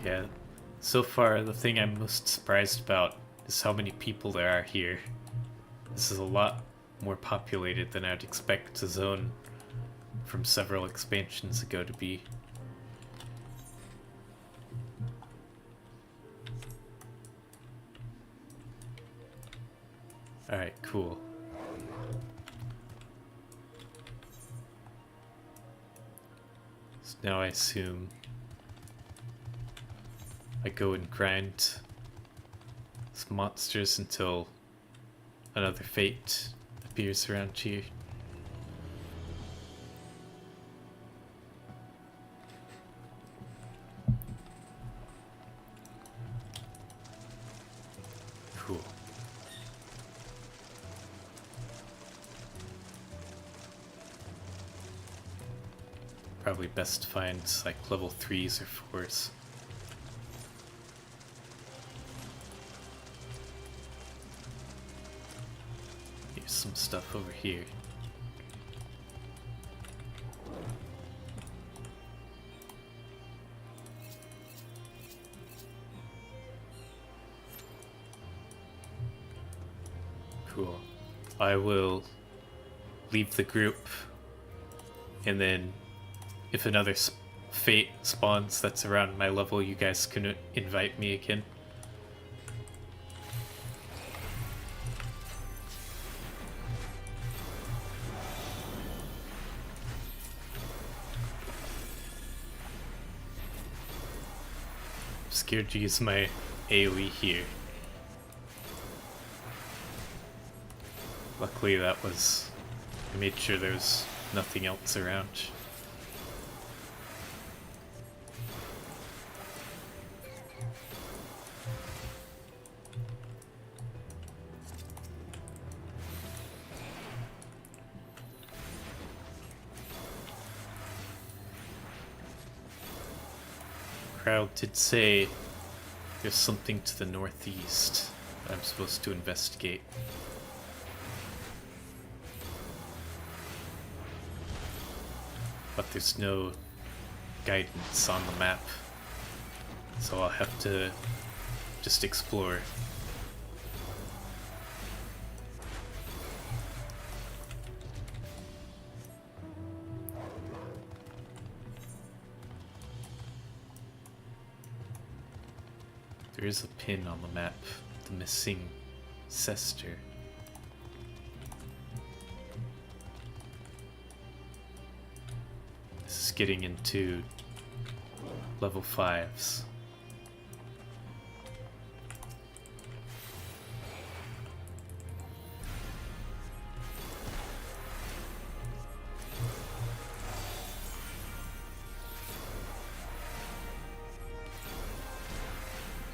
Yeah, so far the thing I'm most surprised about is how many people there are here. This is a lot more populated than I'd expect a zone from several expansions ago to be. Alright, cool. So now I assume I go and grind some monsters until another fate appears around here. Cool. Probably best to find like level 3s or 4s. Here's some stuff over here. Cool. I will leave the group, and then if another fate spawns that's around my level, you guys can invite me again. I'm scared to use my AoE here. Luckily I made sure there was nothing else around. Crowd did say there's something to the northeast that I'm supposed to investigate. But there's no guidance on the map, so I'll have to just explore. There is a pin on the map, the missing Cester. This is getting into level 5s.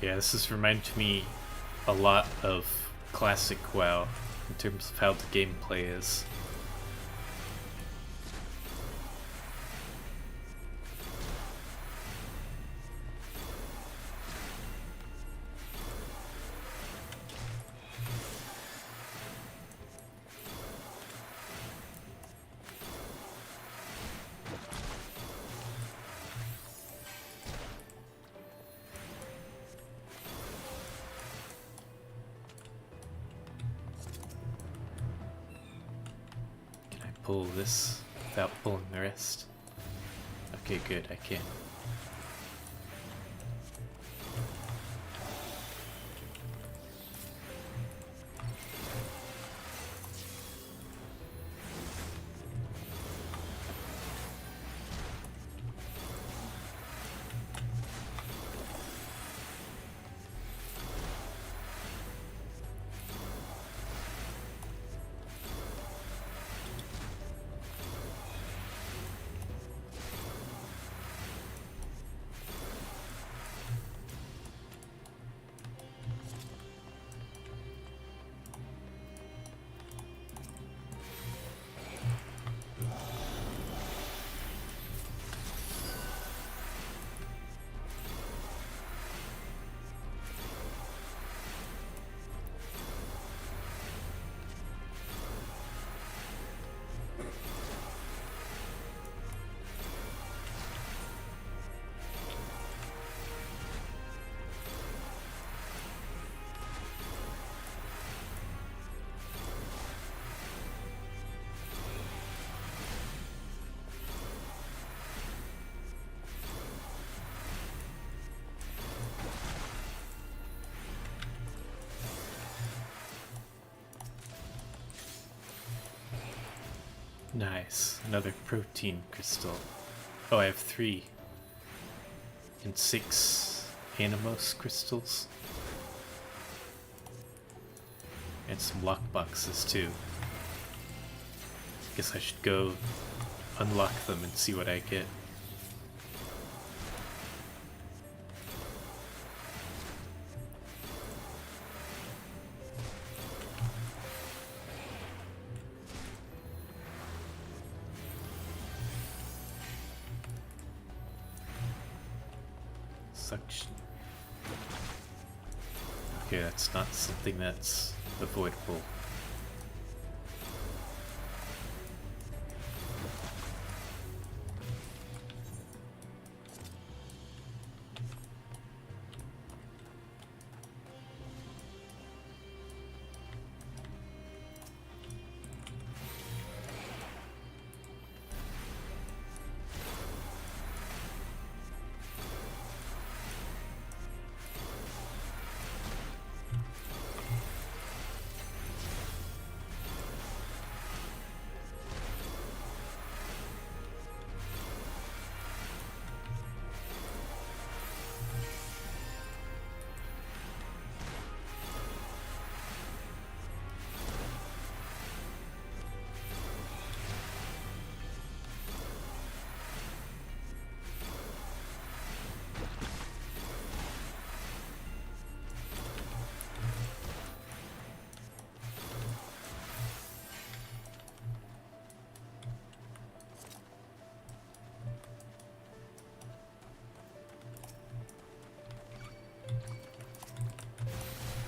Yeah, this has reminded me a lot of classic WoW in terms of how the gameplay is. Pull this without pulling the rest. Okay, good, I can. Nice. Another protein crystal. Oh, I have 3. And 6 Animos crystals. And some lockboxes too. Guess I should go unlock them and see what I get. Suction. Okay, that's not something that's avoidable.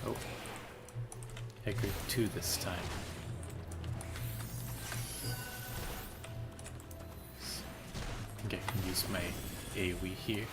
Oh. I got 2 this time. I think I can use my AoE here.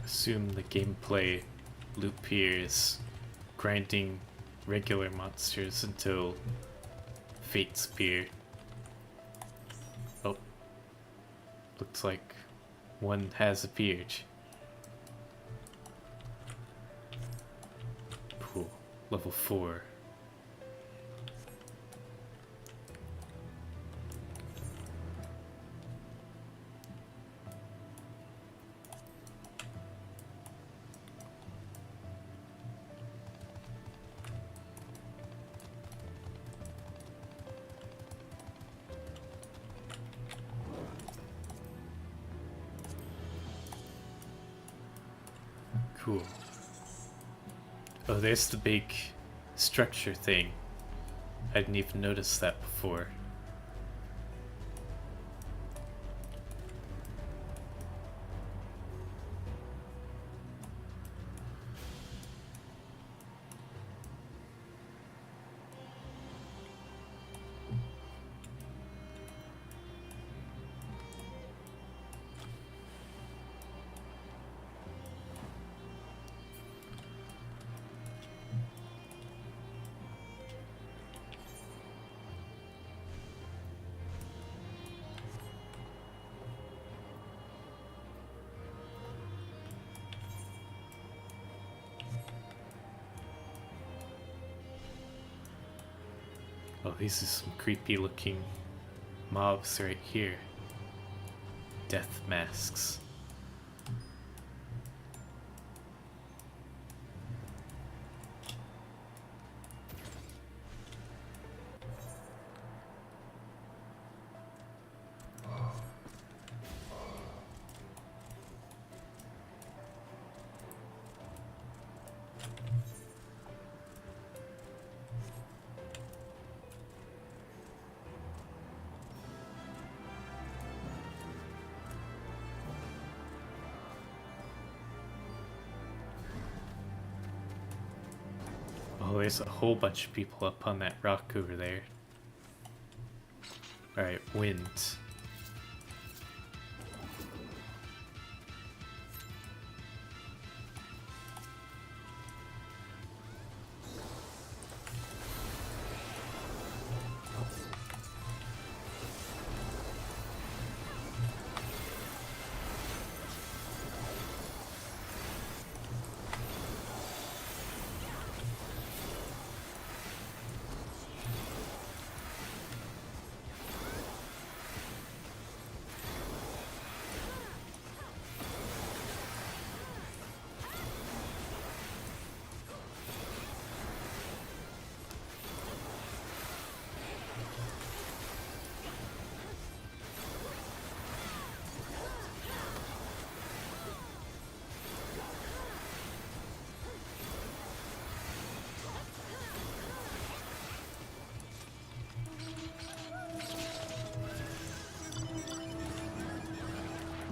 Assume the gameplay loop here is grinding regular monsters until fates appear. Oh, looks like one has appeared. Cool, level 4. Cool. Oh, there's the big structure thing. I didn't even notice that before. Oh, these are some creepy looking mobs right here. death masks. Oh, there's a whole bunch of people up on that rock over there. Alright, wind.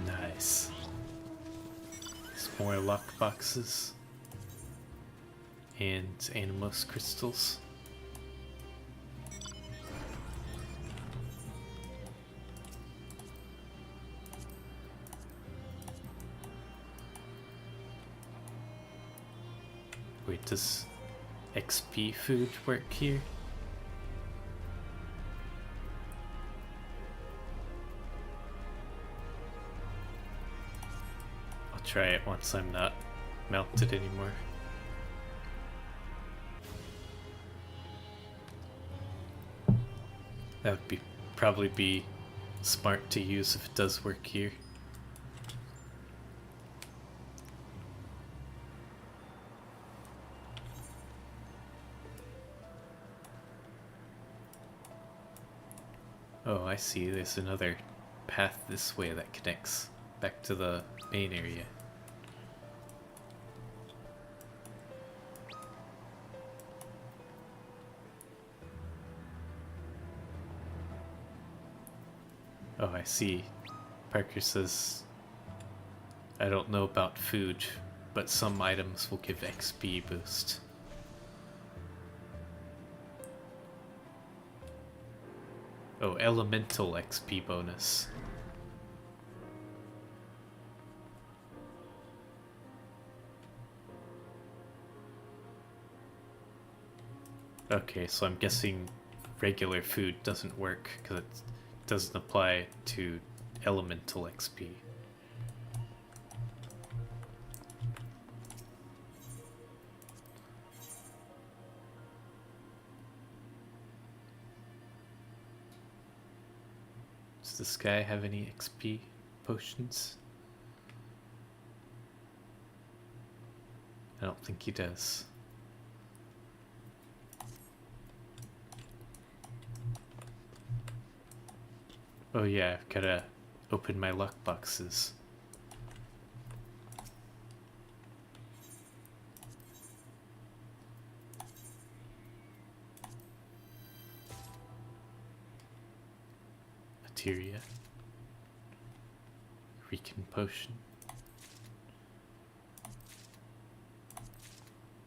Nice. There's more luck boxes and Animos crystals. Wait, does XP food work here? I'll try it once I'm not melted anymore. That would probably be smart to use if it does work here. Oh, I see. There's another path this way that connects back to the main area. Oh, I see. Parker says, I don't know about food, but some items will give XP boost. Oh, elemental XP bonus. Okay, so I'm guessing regular food doesn't work because it doesn't apply to elemental XP. Does this guy have any XP potions? I don't think he does. Oh yeah, I've gotta open my luck boxes. Materia. Eureka potion.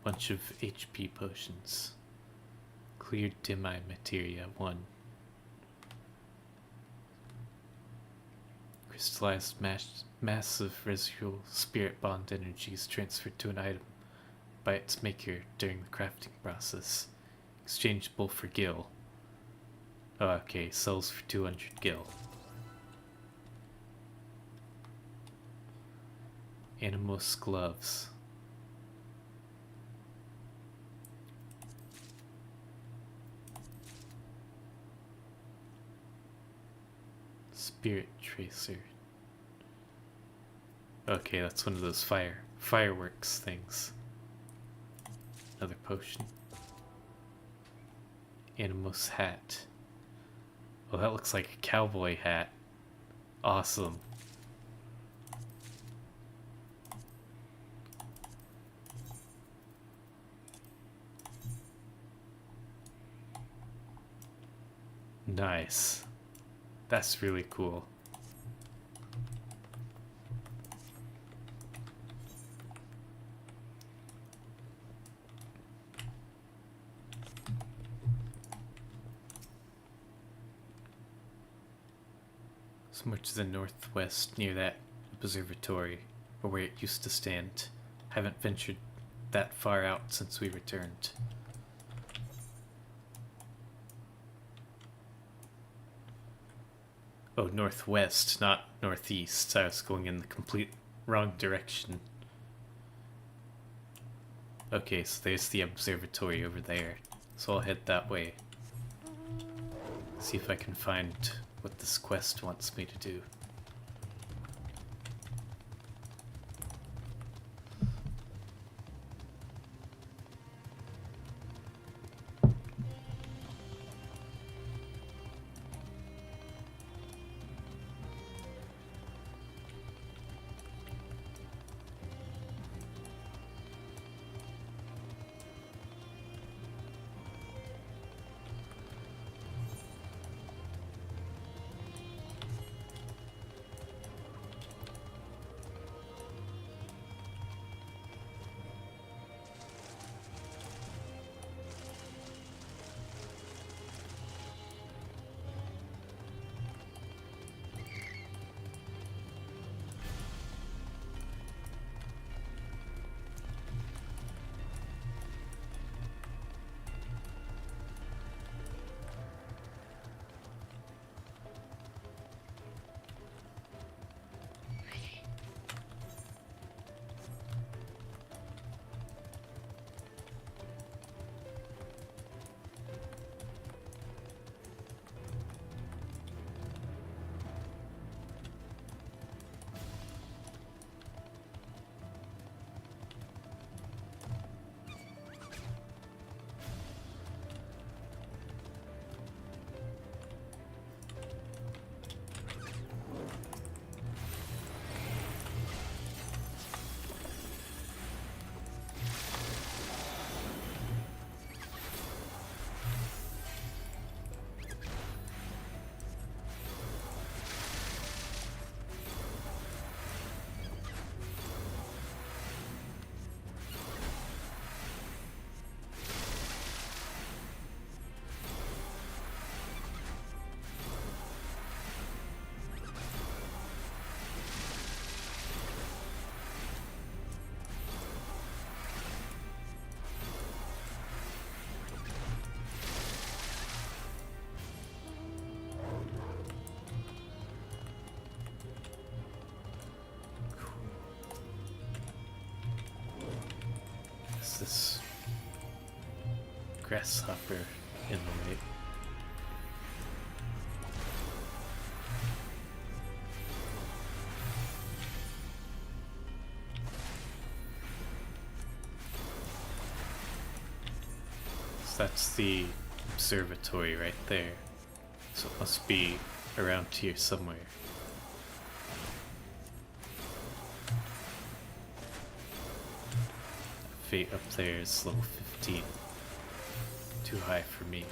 Bunch of HP potions. Cleared Demi Materia 1. Crystallized massive residual spirit bond energies transferred to an item by its maker during the crafting process. Exchangeable for gil. Oh, okay, sells for 200 gil. Animos gloves. Spirit tracer. Okay, that's one of those fireworks things. Another potion. Animus hat. Oh, that looks like a cowboy hat. Awesome. Nice. That's really cool. Somewhere to the northwest near that observatory, or where it used to stand. Haven't ventured that far out since we returned. Oh, northwest, not northeast. I was going in the complete wrong direction. Okay, so there's the observatory over there. So I'll head that way. See if I can find what this quest wants me to do. This grasshopper in the way. So that's the observatory right there. So it must be around here somewhere. Fate up there is level 15. Too high for me.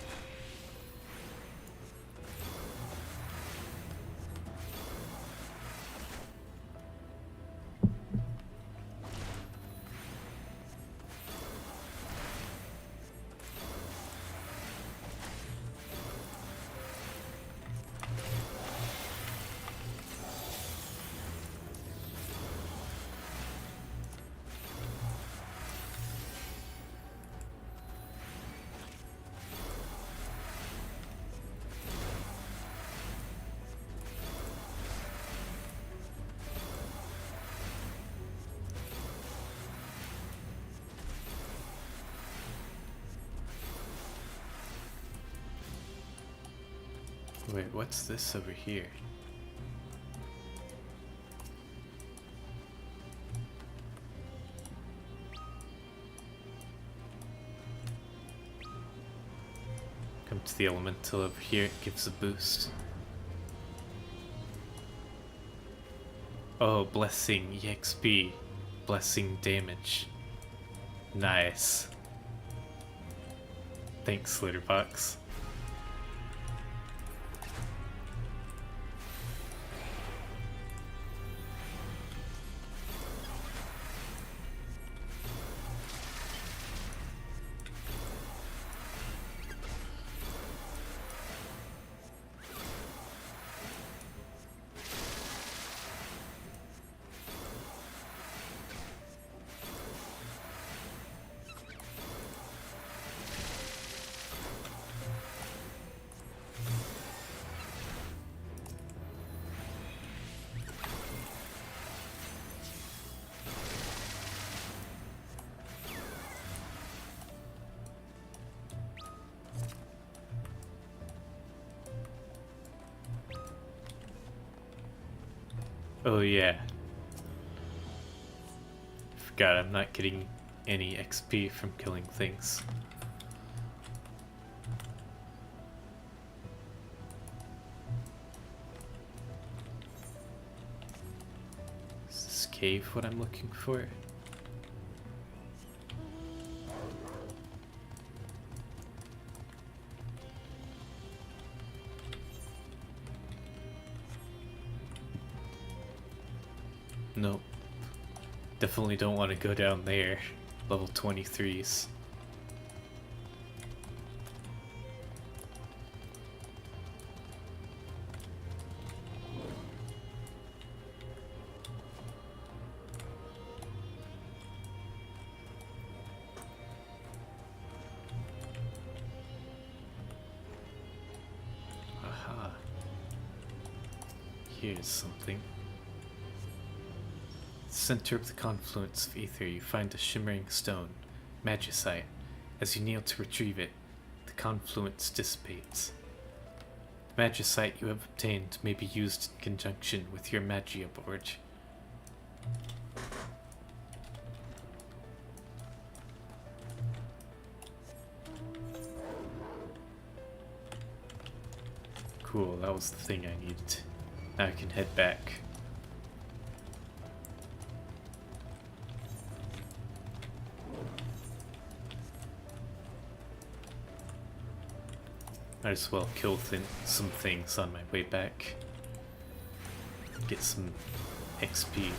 Wait, what's this over here? Come to the elemental over here, it gives a boost. Oh, blessing EXP. Blessing damage. Nice. Thanks, Litterbox. Oh yeah. Forgot I'm not getting any XP from killing things. Is this cave what I'm looking for? Nope. Definitely don't want to go down there. Level 23s. Aha. Here's something. Center of the confluence of ether, you find a shimmering stone, magicite. As you kneel to retrieve it, the confluence dissipates. The magicite you have obtained may be used in conjunction with your magia board. Cool, that was the thing I needed. Now I can head back. Might as well kill some things on my way back. Get some XP.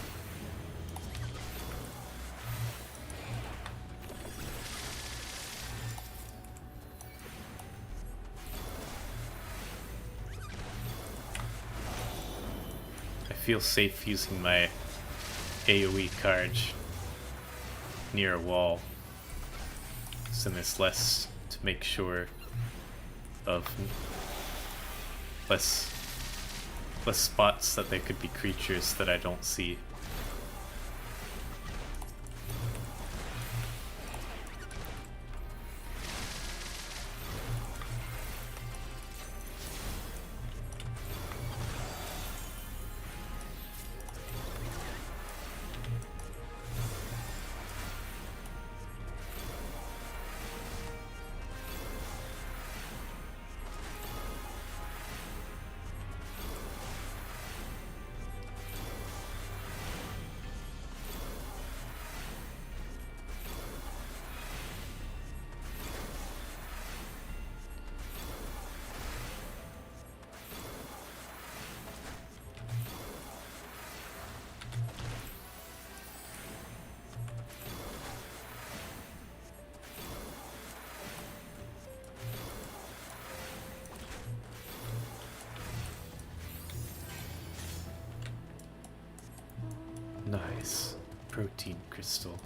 I feel safe using my AoE card near a wall, so there's less to make sure of, less spots that there could be creatures that I don't see. Nice. Protein crystal.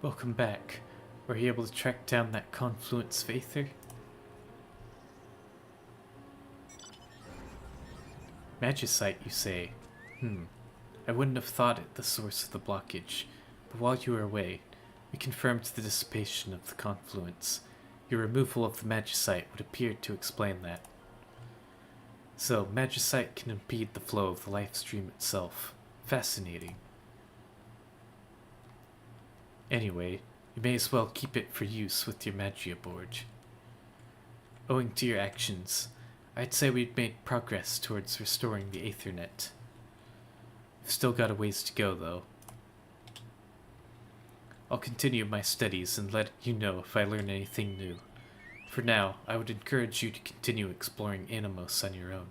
Welcome back. Were you able to track down that confluence of aether? Magicite, you say? I wouldn't have thought it the source of the blockage, but while you were away, we confirmed the dissipation of the confluence. Your removal of the magicite would appear to explain that. So, magicite can impede the flow of the life stream itself. Fascinating. Anyway, you may as well keep it for use with your Magia board. Owing to your actions, I'd say we've made progress towards restoring the Aethernet. We've still got a ways to go, though. I'll continue my studies and let you know if I learn anything new. For now, I would encourage you to continue exploring Animos on your own.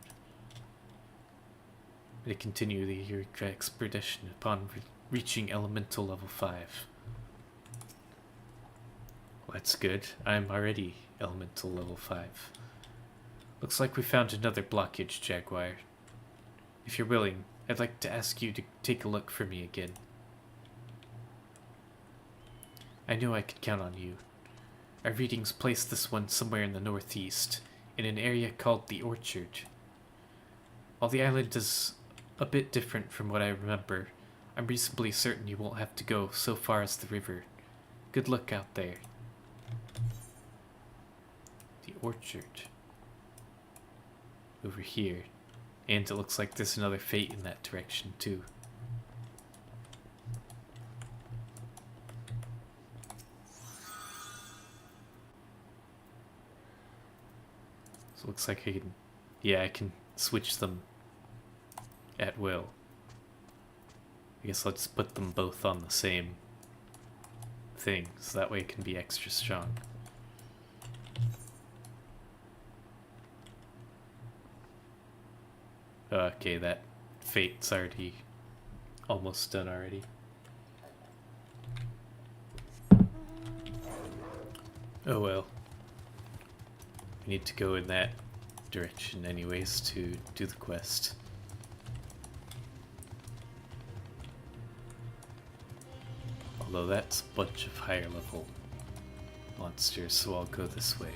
To continue the Eureka expedition upon reaching elemental level 5. Well, that's good. I'm already elemental level 5. Looks like we found another blockage, Jaguar. If you're willing, I'd like to ask you to take a look for me again. I knew I could count on you. Our readings placed this one somewhere in the northeast, in an area called the Orchard. While the island is a bit different from what I remember, I'm reasonably certain you won't have to go so far as the river. Good luck out there. The Orchard. Over here. And it looks like there's another fate in that direction too. So it looks like I can... Yeah, I can switch them at will. I guess let's put them both on the same thing, so that way it can be extra strong. Okay, that fate's already almost done already. Oh well. We need to go in that direction anyways to do the quest. Although that's a bunch of higher level monsters, so I'll go this way.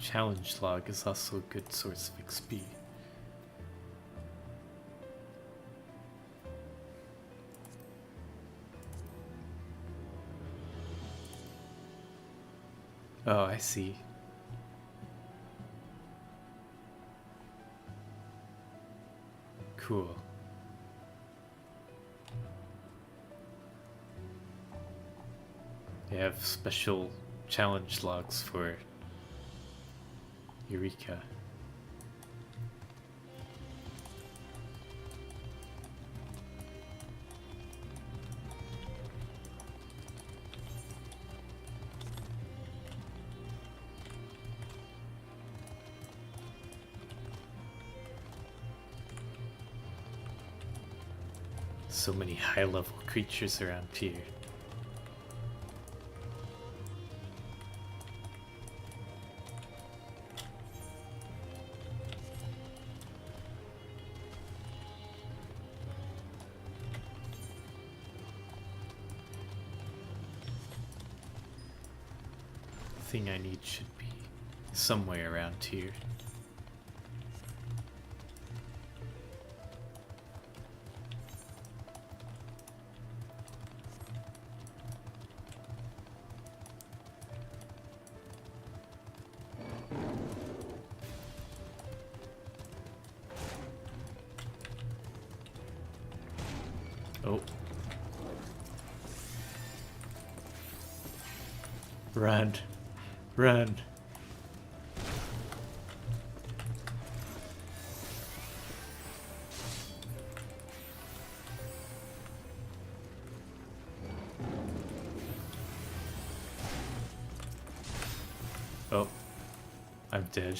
Challenge log is also a good source of XP. Oh, I see. Cool. They have special challenge logs for Eureka. So many high-level creatures around here. The thing I need should be somewhere around here. Oh. Run. Run. Oh. I'm dead.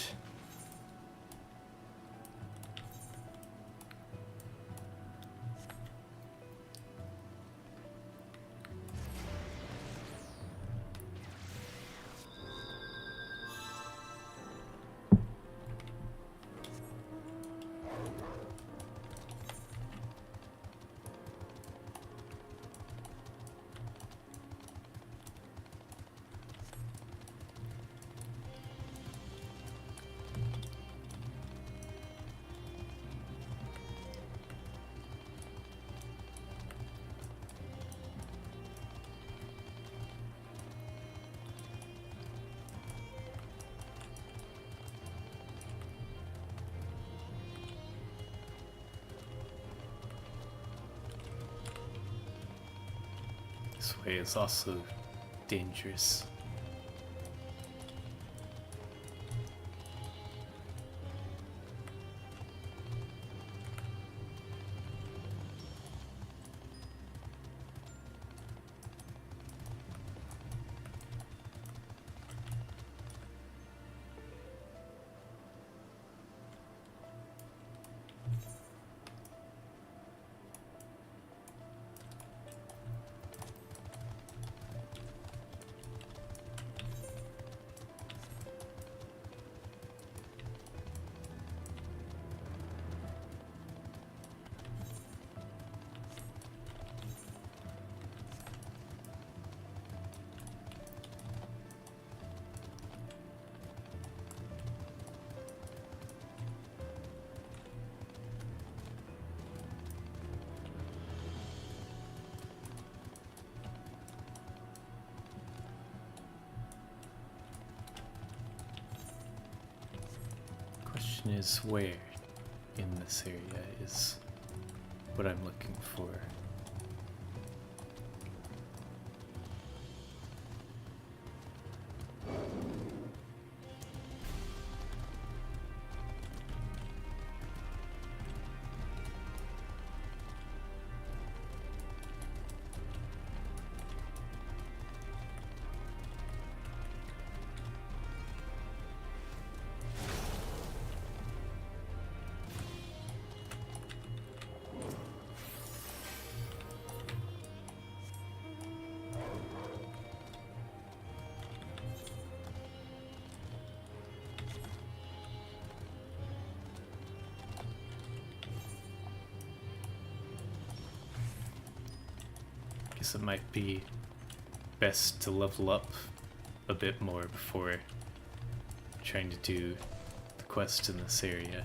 This way is also dangerous. Question is where in this area is what I'm looking for. Guess it might be best to level up a bit more before trying to do the quest in this area.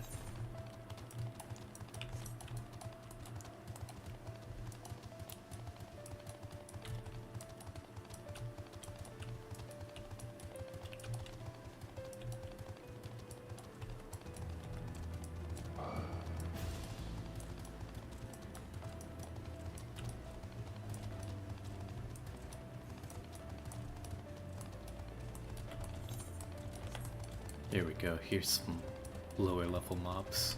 There we go, here's some lower level mobs.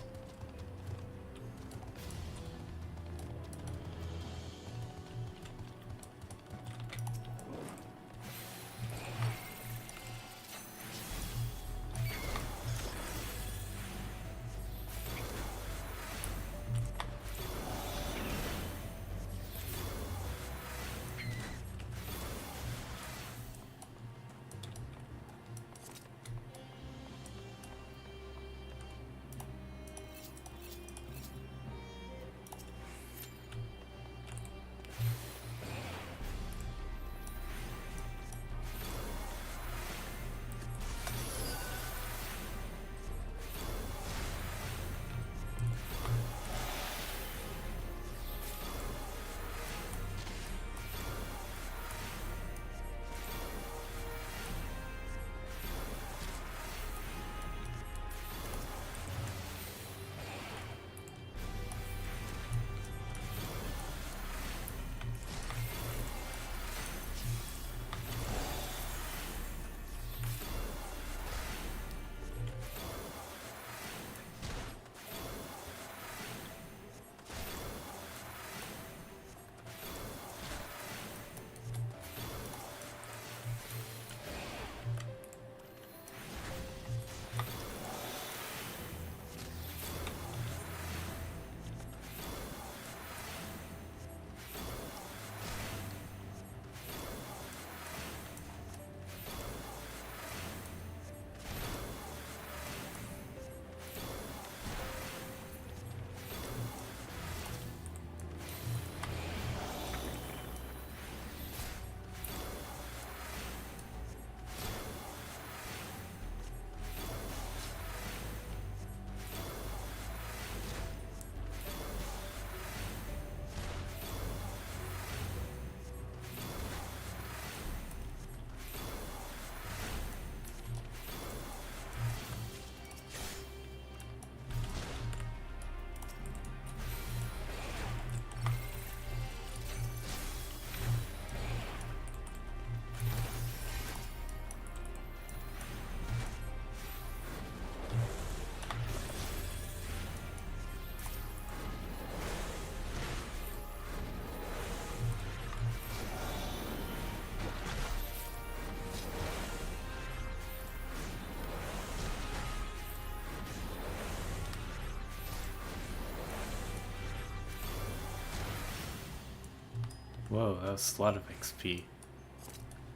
Whoa, that was a lot of XP.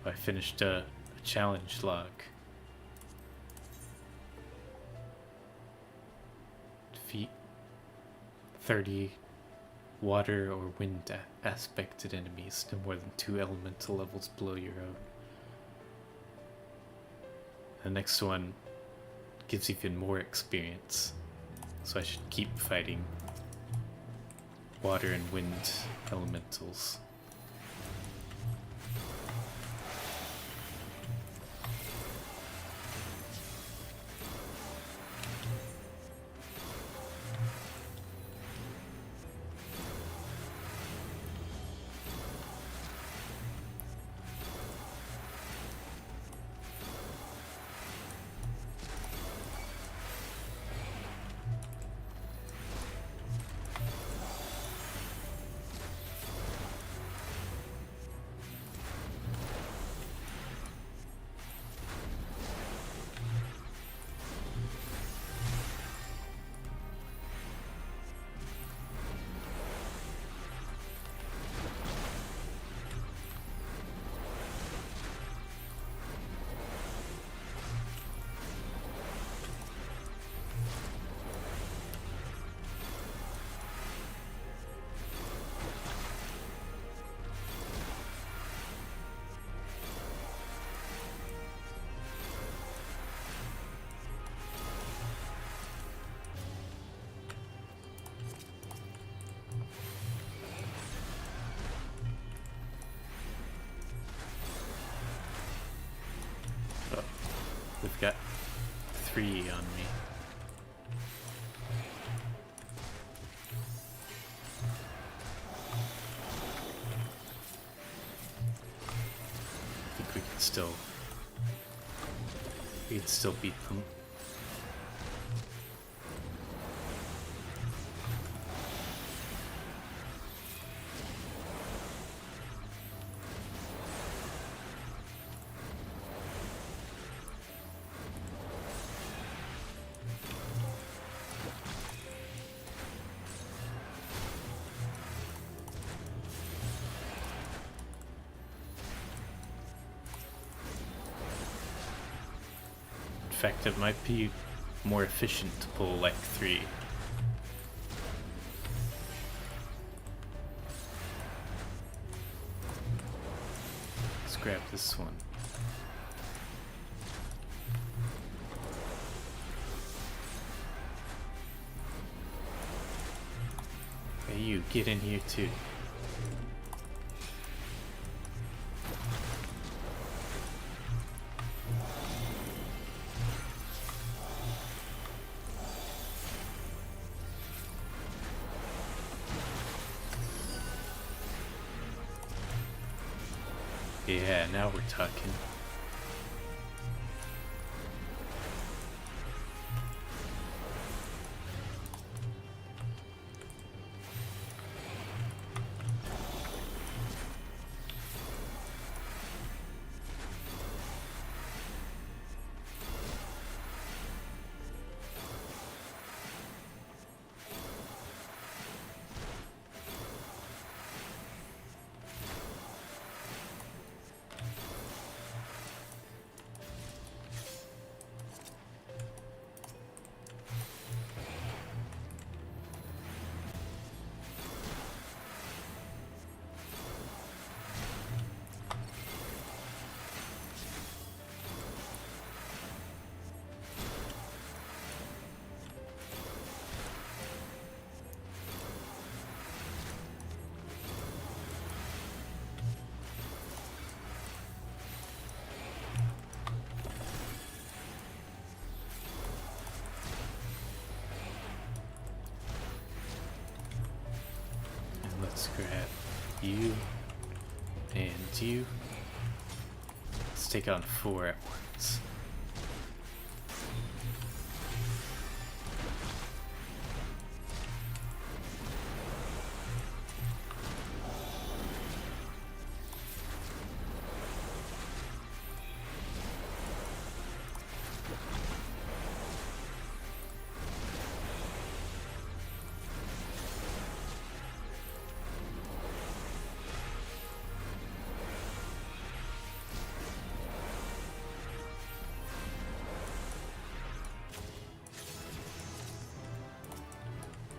I finished a challenge log. Defeat 30 water or wind aspected enemies, no more than 2 elemental levels below your own. The next one gives even more experience, so I should keep fighting water and wind elementals. We've got 3 on me. I think we can still beat them. In fact, it might be more efficient to pull like 3. Let's grab this one. Hey, you get in here too. Yeah, now we're talking. Let's grab you and you. Let's take on 4 at once.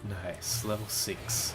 Nice, level 6.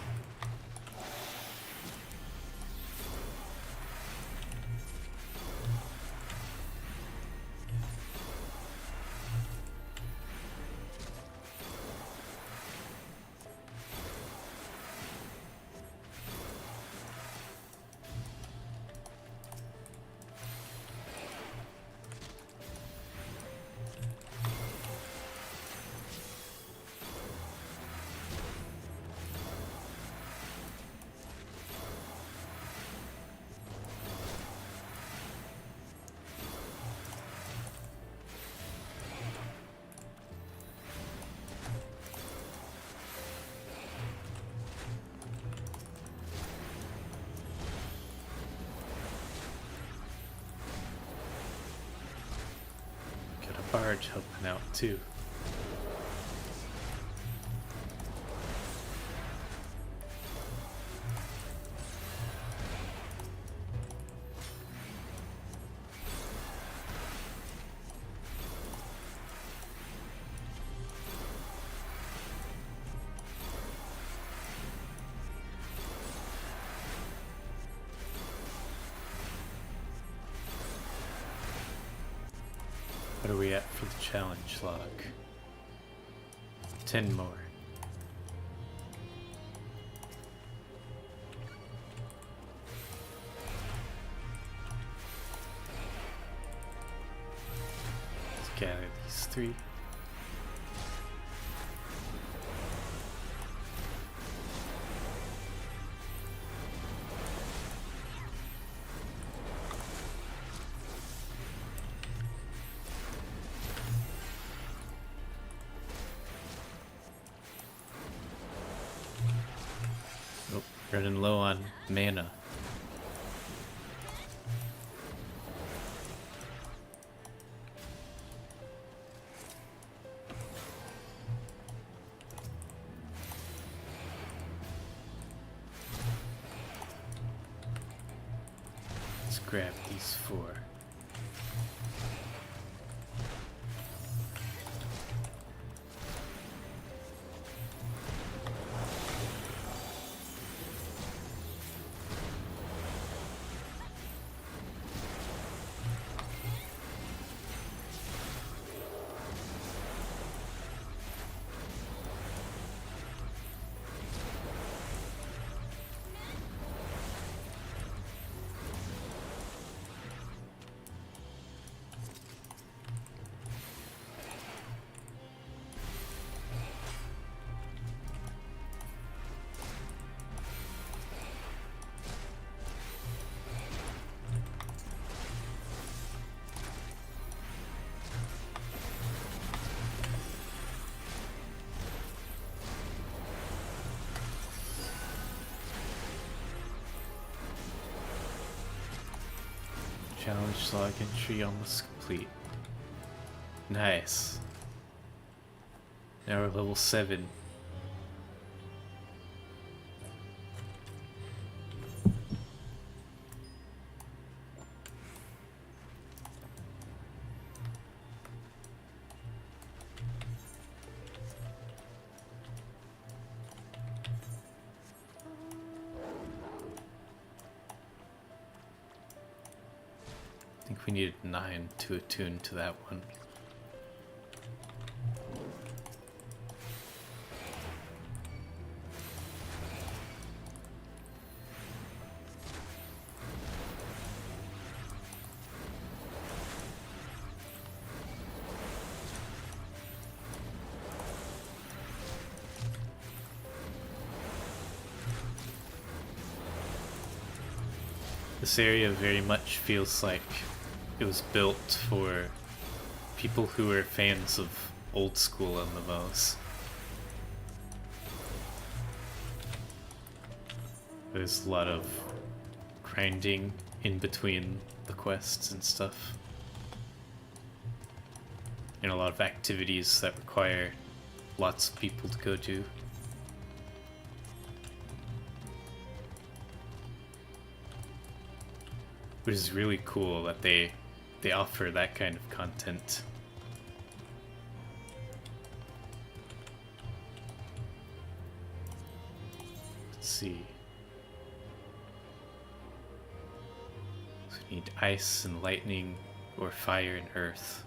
Barge helping out too. What are we at for the challenge log? 10 more. Let's gather these 3. Running low on mana. Let's grab these 4. Challenge log entry almost complete. Nice. Now we're level 7. I think we needed 9 to attune to that one. This area very much feels like it was built for people who are fans of old school MMOs. There's a lot of grinding in between the quests and stuff. And a lot of activities that require lots of people to go do. Which is really cool that they offer that kind of content. see. So we need ice and lightning, or fire and earth.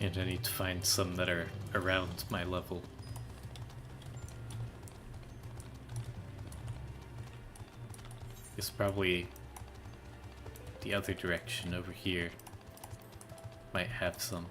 And I need to find some that are around my level. It's probably the other direction over here might have some.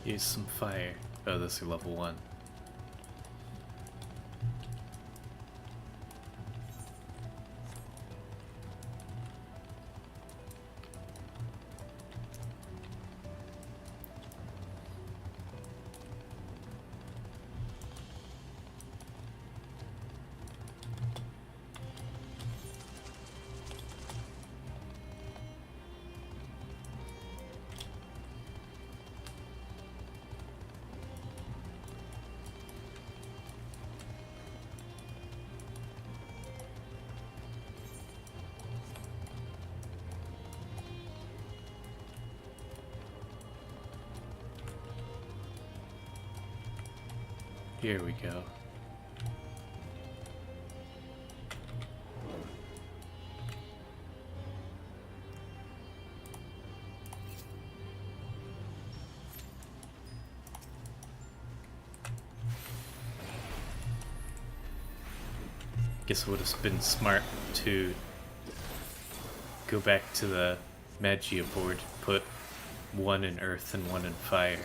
Use some fire. Oh, those are level 1. Here we go. Guess it would have been smart to go back to the Magia board, put one in earth and one in fire.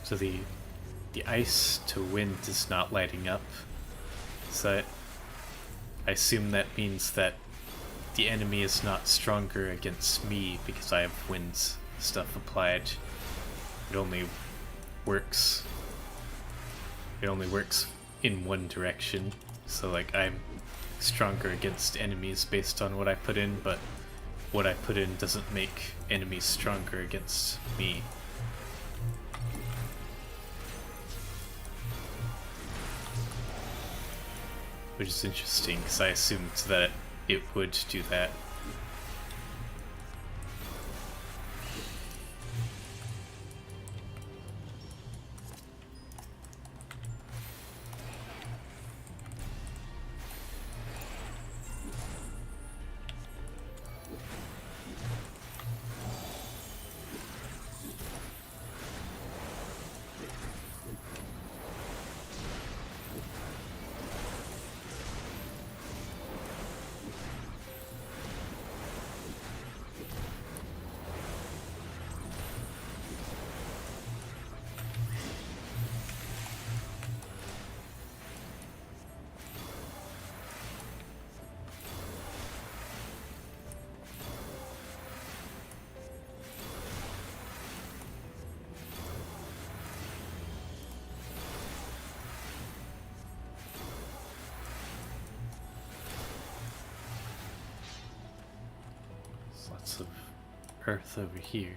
So the ice to wind is not lighting up. So I assume that means that the enemy is not stronger against me because I have wind stuff applied. It only works in one direction. So like I'm stronger against enemies based on what I put in, but what I put in doesn't make enemies stronger against me. Which is interesting, because I assumed that it would do that. Lots of earth over here.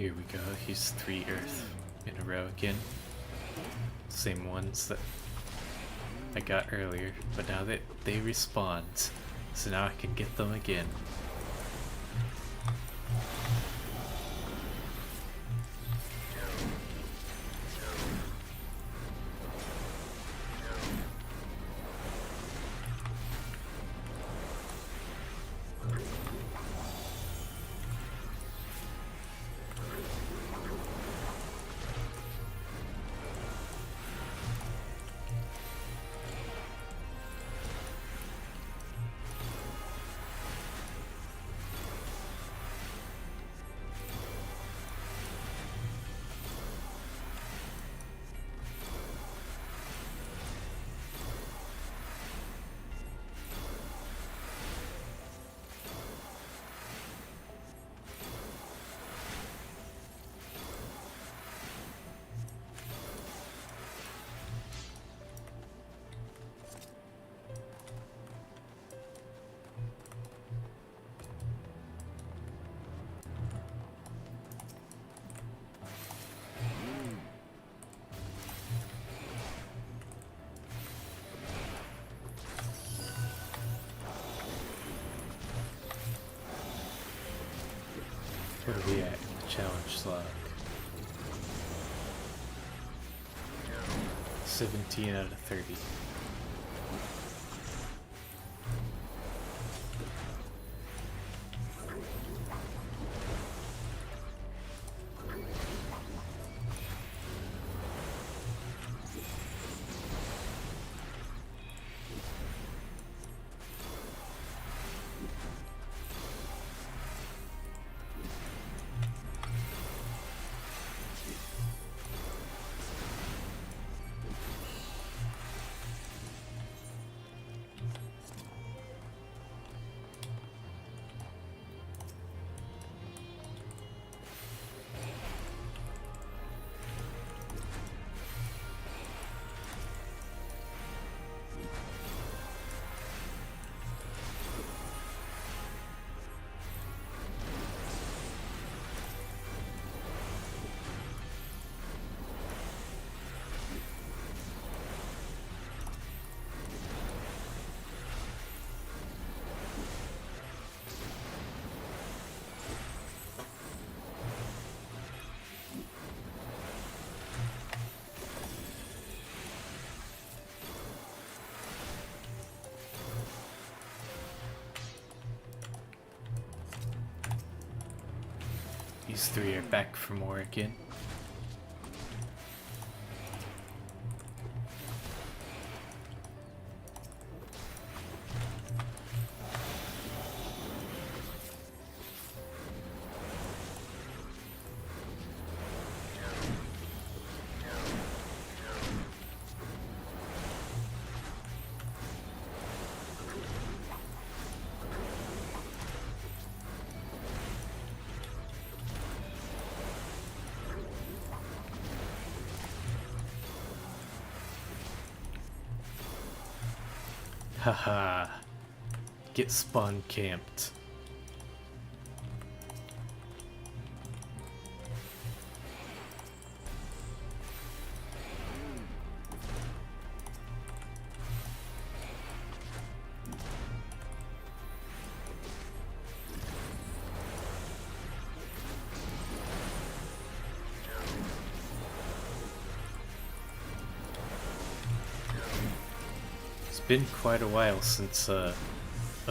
Here we go, here's 3 Earth in a row again. Same ones that I got earlier, but now that they respawned, so now I can get them again. Where are we at in the challenge slog? 17 out of 30. These 3 are back from Oregon. Haha. Get spawn camped. It's been quite a while since a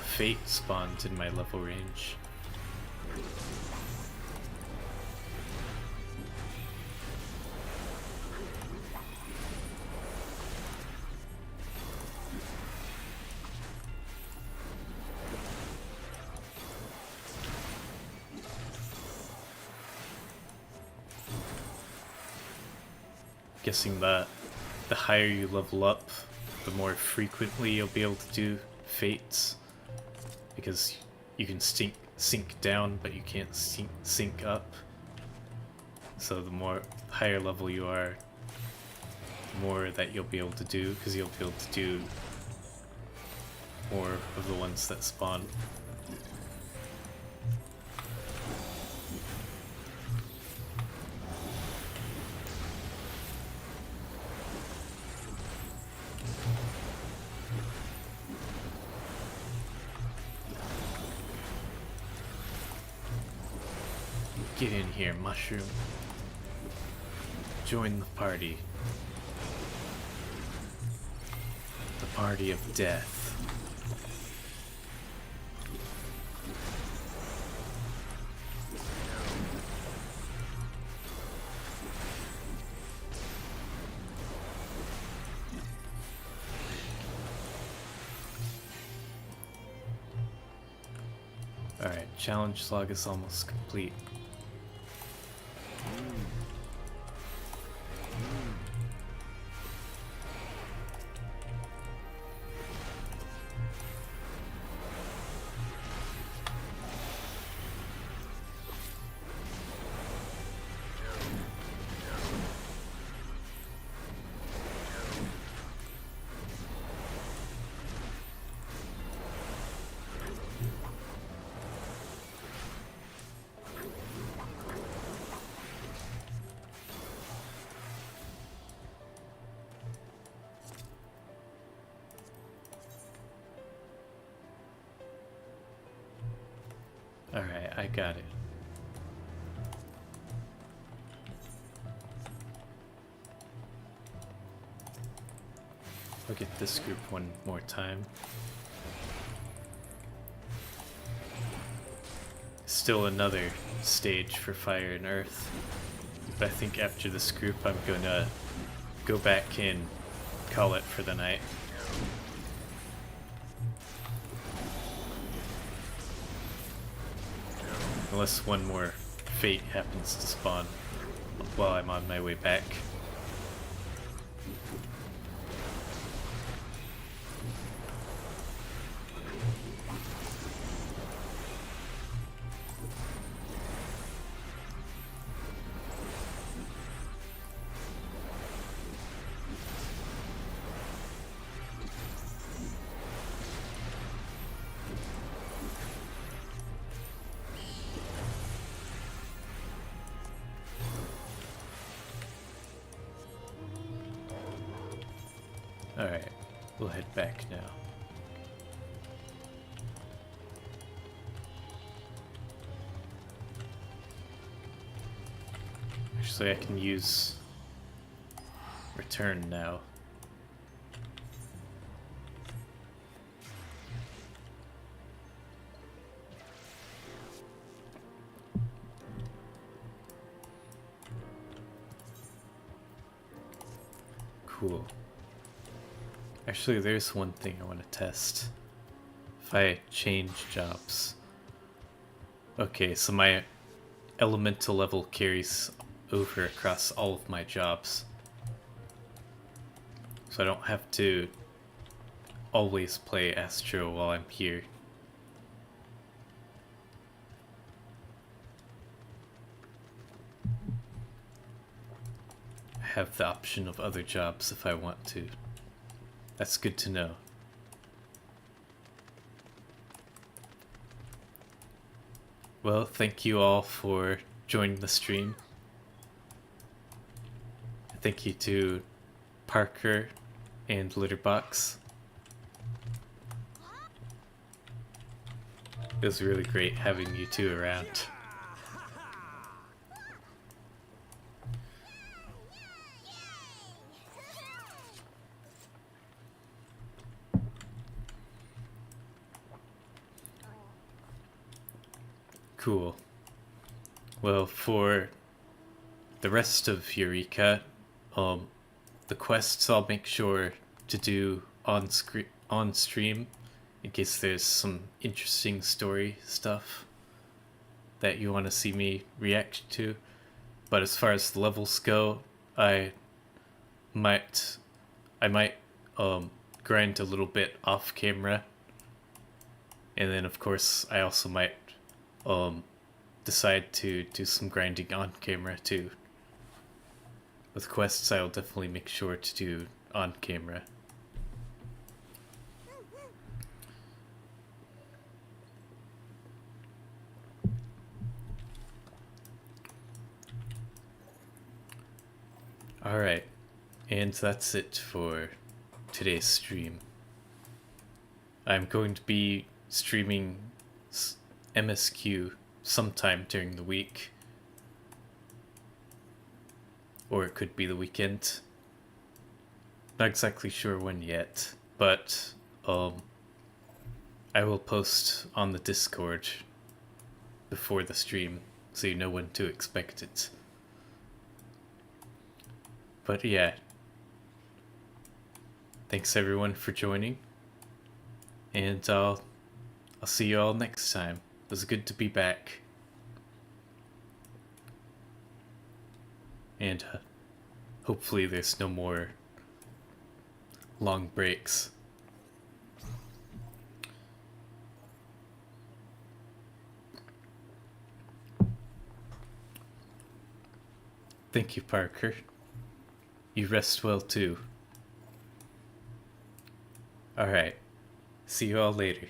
fate spawned in my level range. Guessing that the higher you level up, the more frequently you'll be able to do fates, because you can sink down, but you can't sink up. So the more higher level you are, the more that you'll be able to do, because you'll be able to do more of the ones that spawn. Get in here, mushroom. Join the party. The party of death. Alright, challenge log is almost complete. Alright, I got it. Look at this group one more time. Still another stage for Fire and Earth. But I think after this group I'm gonna go back and call it for the night. Unless one more fate happens to spawn while I'm on my way back. Alright, we'll head back now. Actually, I can use return now. Cool. Actually, there's one thing I want to test. If I change jobs. Okay, so my elemental level carries over across all of my jobs. So I don't have to always play Astro while I'm here. I have the option of other jobs if I want to. That's good to know. Well, thank you all for joining the stream. Thank you to Parker and Litterbox. It was really great having you two around. Cool. Well, for the rest of Eureka, the quests I'll make sure to do on stream in case there's some interesting story stuff that you want to see me react to. But as far as the levels go, I might grind a little bit off camera, and then of course I also might decide to do some grinding on camera too. With quests, I'll definitely make sure to do on camera. Alright, and that's it for today's stream. I'm going to be streaming MSQ sometime during the week, or it could be the weekend. Not exactly sure when yet, but I will post on the Discord before the stream so you know when to expect it. But yeah, thanks everyone for joining, and I'll see you all next time. It was good to be back. And hopefully there's no more long breaks. Thank you, Parker. You rest well too. Alright, see you all later.